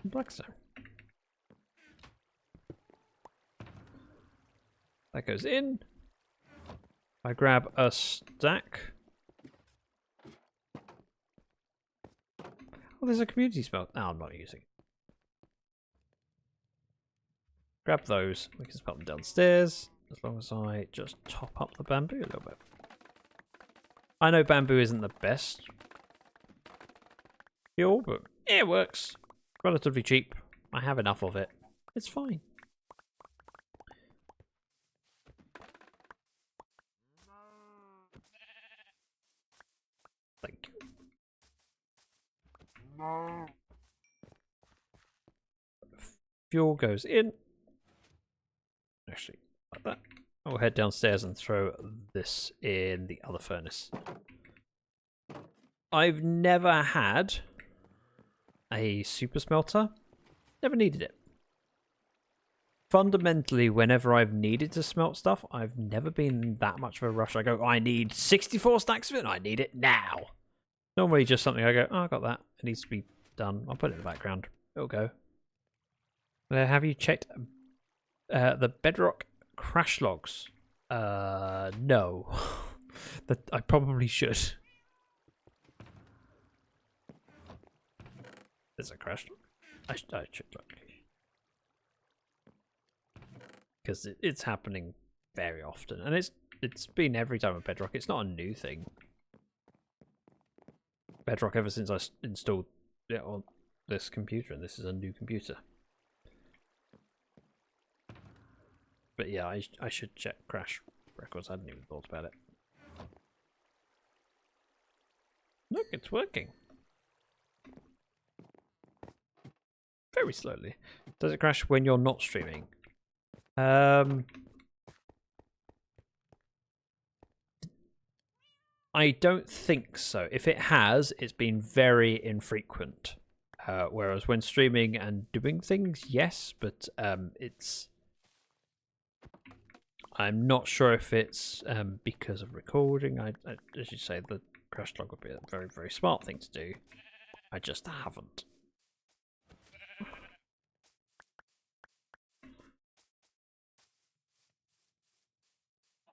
Blackstone. That goes in. I grab a stack. Oh, there's a community smelt. No, I'm not using it. Grab those. We can smelt them downstairs. As long as I just top up the bamboo a little bit. I know bamboo isn't the best fuel, but it works. Relatively cheap. I have enough of it. It's fine. Thank you. Fuel goes in. Actually, like that. I'll head downstairs and throw this in the other furnace. I've never had a super smelter. Never needed it. Fundamentally, whenever I've needed to smelt stuff, I've never been in that much of a rush. I go, I need 64 stacks of it, and I need it now. Normally just something I go, oh, I got that. It needs to be done. I'll put it in the background. It'll go. Have you checked the Bedrock crash logs? No. That I probably should. There's a crash log. I should look. Because it's happening very often, and it's been every time with Bedrock. It's not a new thing. Bedrock ever since I installed it on this computer, and this is a new computer. But yeah, I should check crash records. I hadn't even thought about it. Look, it's working. Very slowly. Does it crash when you're not streaming? I don't think so. If it has, it's been very infrequent. Whereas when streaming and doing things, yes, but it's... I'm not sure if it's because of recording. As you say, the crash log would be a very, very smart thing to do. I just haven't.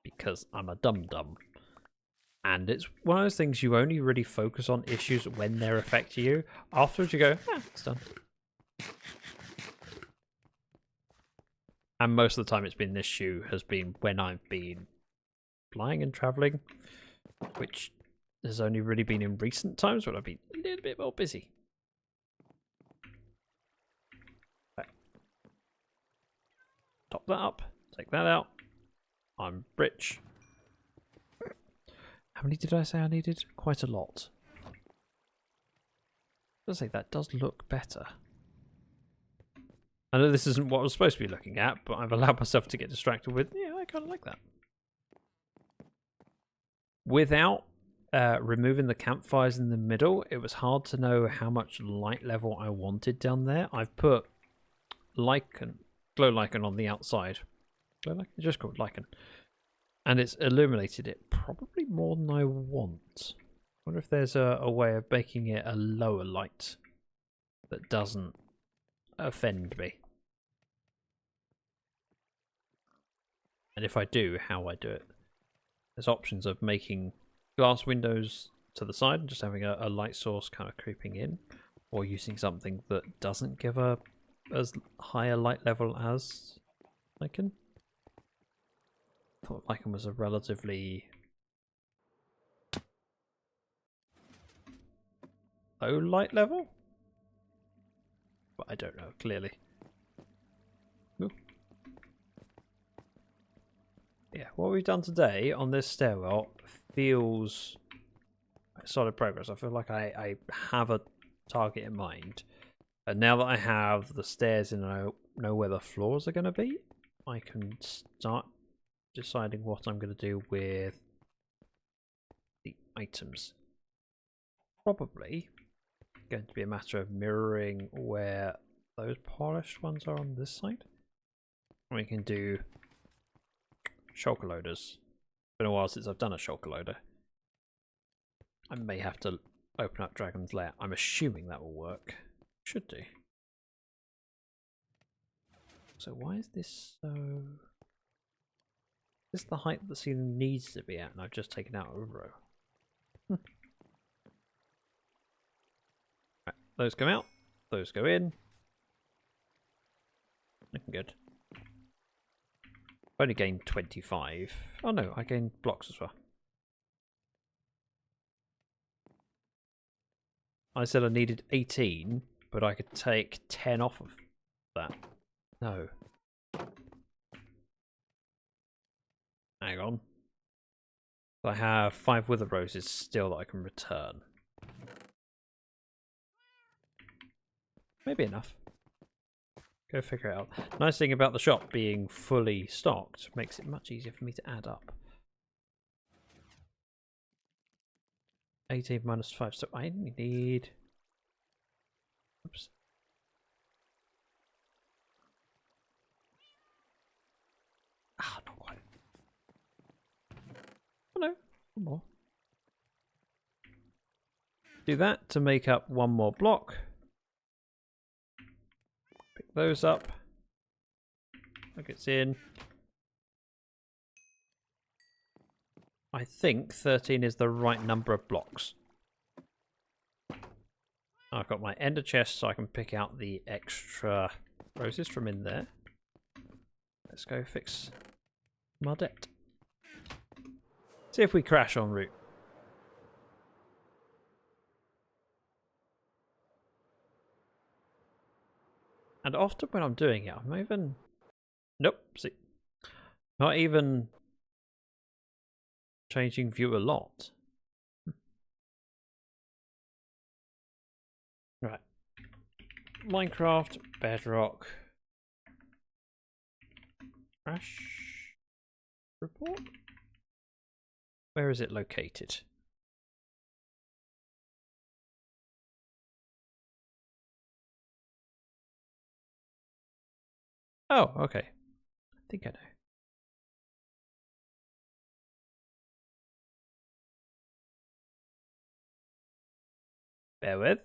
Because I'm a dum-dum. And it's one of those things you only really focus on issues when they're affecting you. Afterwards you go, it's done. And most of the time it's been an issue has been when I've been flying and travelling, which has only really been in recent times when I've been a little bit more busy. Okay. Top that up, take that out. I'm rich. How many did I say I needed? Quite a lot. I'll say that does look better. I know this isn't what I was supposed to be looking at, but I've allowed myself to get distracted with, yeah, I kind of like that. Without removing the campfires in the middle, it was hard to know how much light level I wanted down there. I've put lichen, glow lichen on the outside. Glow lichen? It's just called lichen. And it's illuminated it probably more than I want. I wonder if there's a way of making it a lower light that doesn't offend me. And if I do, how I do it. There's options of making glass windows to the side and just having a light source kind of creeping in, or using something that doesn't give a as high a light level as lichen. I thought lichen was a relatively low light level, but I don't know clearly. Ooh. Yeah, what we've done today on this stairwell feels solid progress. I feel like I have a target in mind, and now that I have the stairs and I know where the floors are going to be, I can start deciding what I'm going to do with the items. Probably going to be a matter of mirroring where those polished ones are on this side. We can do shulker loaders. It's been a while since I've done a shulker loader. I may have to open up Dragon's Lair. I'm assuming that will work. Should do. So why is this so... Is this the height the ceiling needs to be at, and I've just taken out a row? Right, those come out, those go in. Looking good. I've only gained 25. Oh no, I gained blocks as well. I said I needed 18, but I could take 10 off of that. No. Hang on. I have 5 wither roses still that I can return. Maybe enough. Go figure it out. Nice thing about the shop being fully stocked makes it much easier for me to add up. 18 minus 5, so I need... Oops. Ah, not quite. Oh no, one more. Do that to make up one more block. Pick those up. Look, it's in. I think 13 is the right number of blocks. I've got my ender chest so I can pick out the extra roses from in there. Let's go fix my debt. See if we crash en route. And often when I'm doing it, I'm even... Nope, see. Not even changing view a lot. Right. Minecraft, Bedrock. Crash report? Where is it located? Oh, okay. I think I know. Bear with.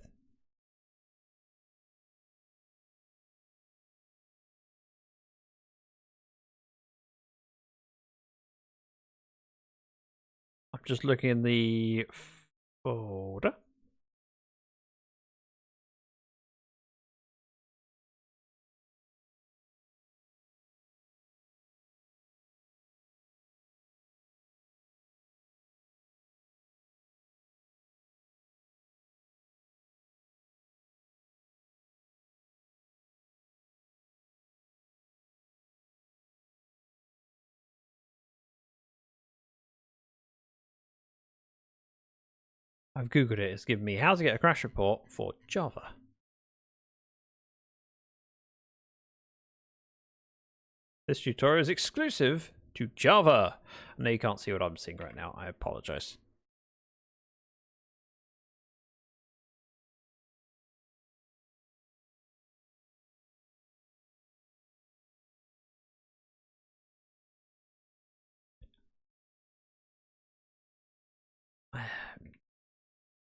I'm just looking in the folder. I've googled it. It's given me how to get a crash report for Java. This tutorial is exclusive to Java. I know you can't see what I'm seeing right now. I apologize.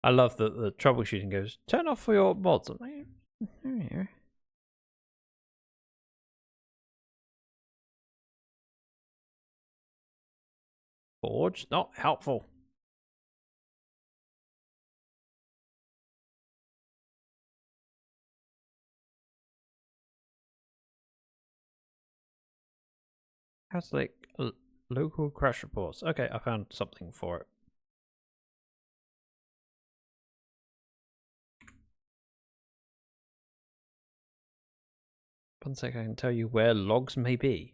I love that the troubleshooting goes, turn off for your mods. I'm like, Forge, not helpful. How's like local crash reports? Okay, I found something for it. One sec, I can tell you where logs may be.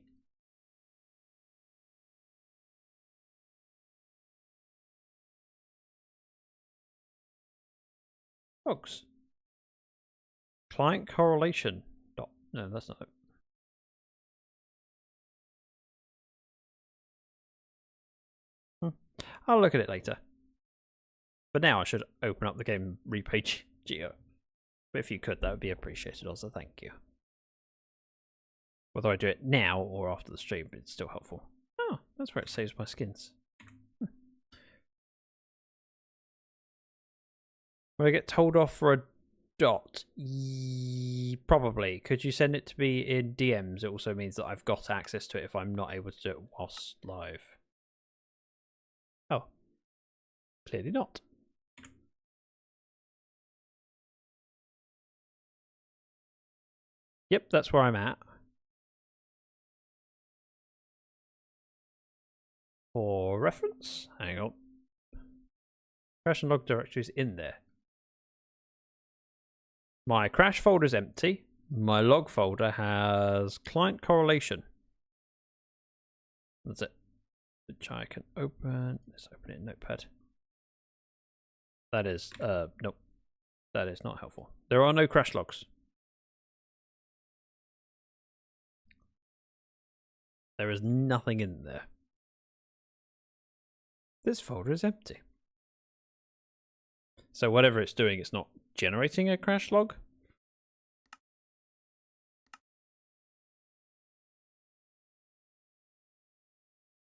Logs. Client correlation. No, that's not it. I'll look at it later. But now I should open up the game and repage Geo. But if you could, that would be appreciated also, thank you. Whether I do it now or after the stream, it's still helpful. Oh, that's where it saves my skins. Will I get told off for a dot? Probably. Could you send it to me in DMs? It also means that I've got access to it if I'm not able to do it whilst live. Oh. Clearly not. Yep, that's where I'm at. For reference, hang on. Crash and log directory is in there. My crash folder is empty. My log folder has client correlation. That's it. Which I can open. Let's open it in Notepad. That is, nope. That is not helpful. There are no crash logs. There is nothing in there. This folder is empty. So whatever it's doing, it's not generating a crash log.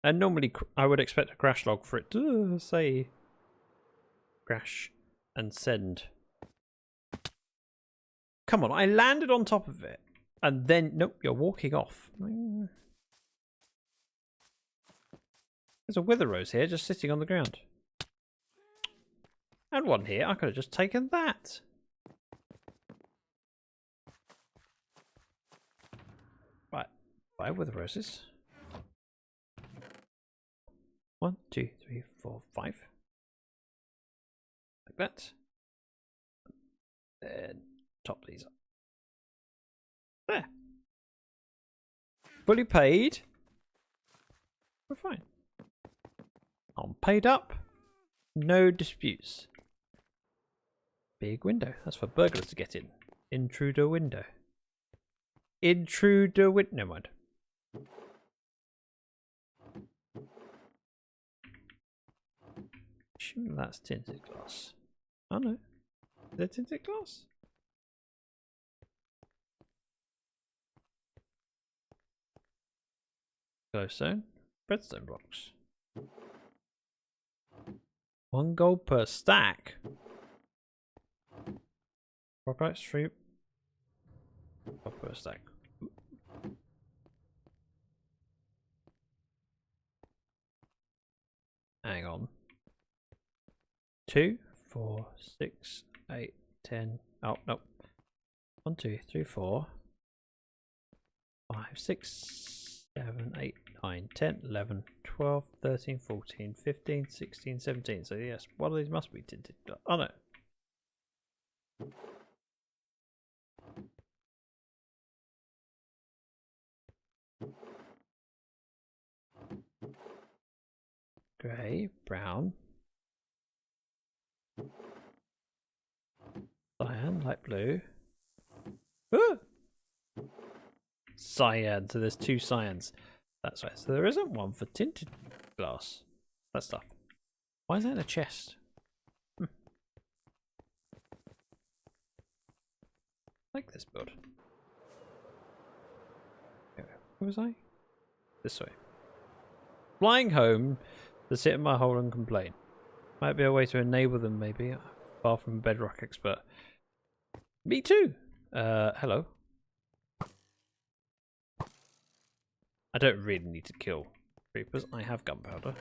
And normally I would expect a crash log for it to say crash and send. Come on, I landed on top of it. And then, nope, you're walking off. There's a wither rose here just sitting on the ground. And one here. I could have just taken that. Right. 5 wither roses. 1, 2, 3, 4, 5. Like that. Then top these up. There. Fully paid. We're fine. I'm paid up. No disputes. Big window. That's for burglars to get in. Intruder window. Intruder window. Never mind. Assume that's tinted glass. Oh no. Is that tinted glass? Glowstone. Redstone blocks. 1 gold per stack. 4 packs, 3 gold per stack. Hang on. 2, 4, 6, 8, 10. Oh, no. 1, 2, 3, 4, 5, 6, 7, 8, 9, 10, 11, 12, 13, 14, 15, 16, 17. So yes, one of these must be tinted. Oh no. Grey, brown, cyan, light blue. Ah! Cyan, so there's 2 cyans. That's right, so there isn't one for tinted glass. That stuff. Why is that in a chest? I like this build. Where was I? This way. Flying home to sit in my hole and complain. Might be a way to enable them, maybe. Far from a Bedrock expert. Me too! Hello. I don't really need to kill creepers. I have gunpowder.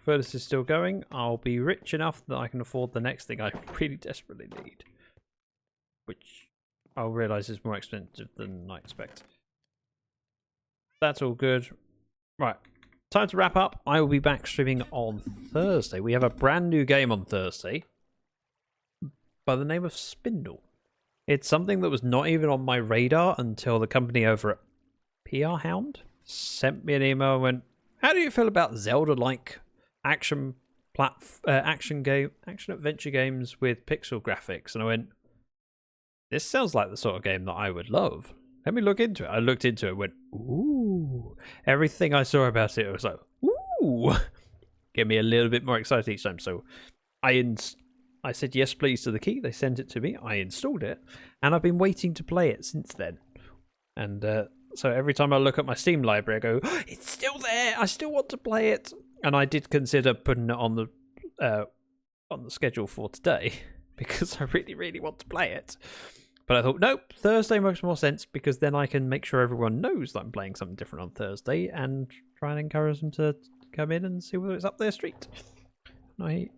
Furnace is still going. I'll be rich enough that I can afford the next thing I really desperately need. Which I'll realise is more expensive than I expect. That's all good. Right. Time to wrap up. I will be back streaming on Thursday. We have a brand new game on Thursday by the name of Spindle. It's something that was not even on my radar until the company over at PR Hound sent me an email and went, "How do you feel about Zelda-like action adventure games with pixel graphics?" And I went, "This sounds like the sort of game that I would love. Let me look into it." I looked into it and went, "Ooh." Everything I saw about it was like, "Ooh." Get me a little bit more excited each time. So I said yes please to the key. They sent it to me. I installed it. And I've been waiting to play it since then. And so every time I look at my Steam library, I go, "Oh, it's still there. I still want to play it." And I did consider putting it on the on the schedule for today because I really, really want to play it. But I thought, nope, Thursday makes more sense because then I can make sure everyone knows that I'm playing something different on Thursday and try and encourage them to come in and see whether it's up their street. I'm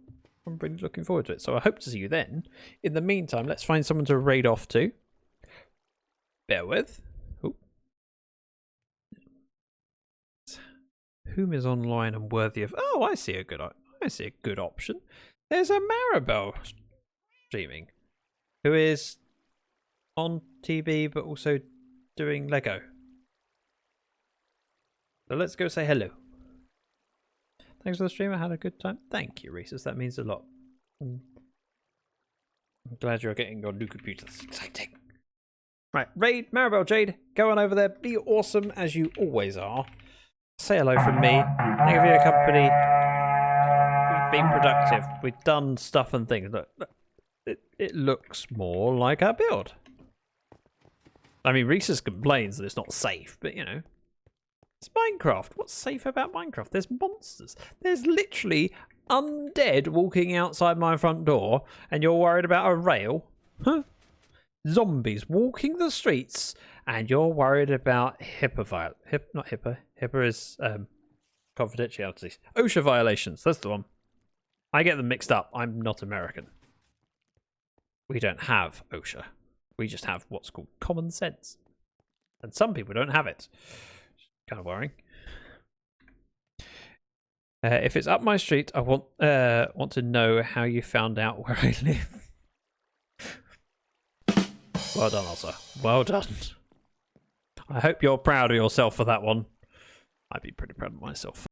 really looking forward to it. So I hope to see you then. In the meantime, let's find someone to raid off to. Bear with. Ooh. Whom is online and worthy of... Oh, I see a good option. There's a Maribel streaming who is on TV but also doing Lego. So let's go say hello. Thanks for the stream. I had a good time. Thank you, Reese's. That means a lot. I'm glad you're getting your new computer. That's exciting. Right, Raid, Maribel, Jade, go on over there. Be awesome as you always are. Say hello from me. Thank you for your company. We've been productive. We've done stuff and things. Look, it looks more like our build. I mean, Reese's complains that it's not safe, but you know, it's Minecraft. What's safe about Minecraft? There's monsters. There's literally undead walking outside my front door, and you're worried about a rail? Huh? Zombies walking the streets, and you're worried about HIPAA HIPAA is confidentiality. OSHA violations. That's the one. I get them mixed up. I'm not American. We don't have OSHA. We just have what's called common sense. And some people don't have it. Kind of worrying. If it's up my street, I want to know how you found out where I live. Well done, Elsa. Well done. I hope you're proud of yourself for that one. I'd be pretty proud of myself.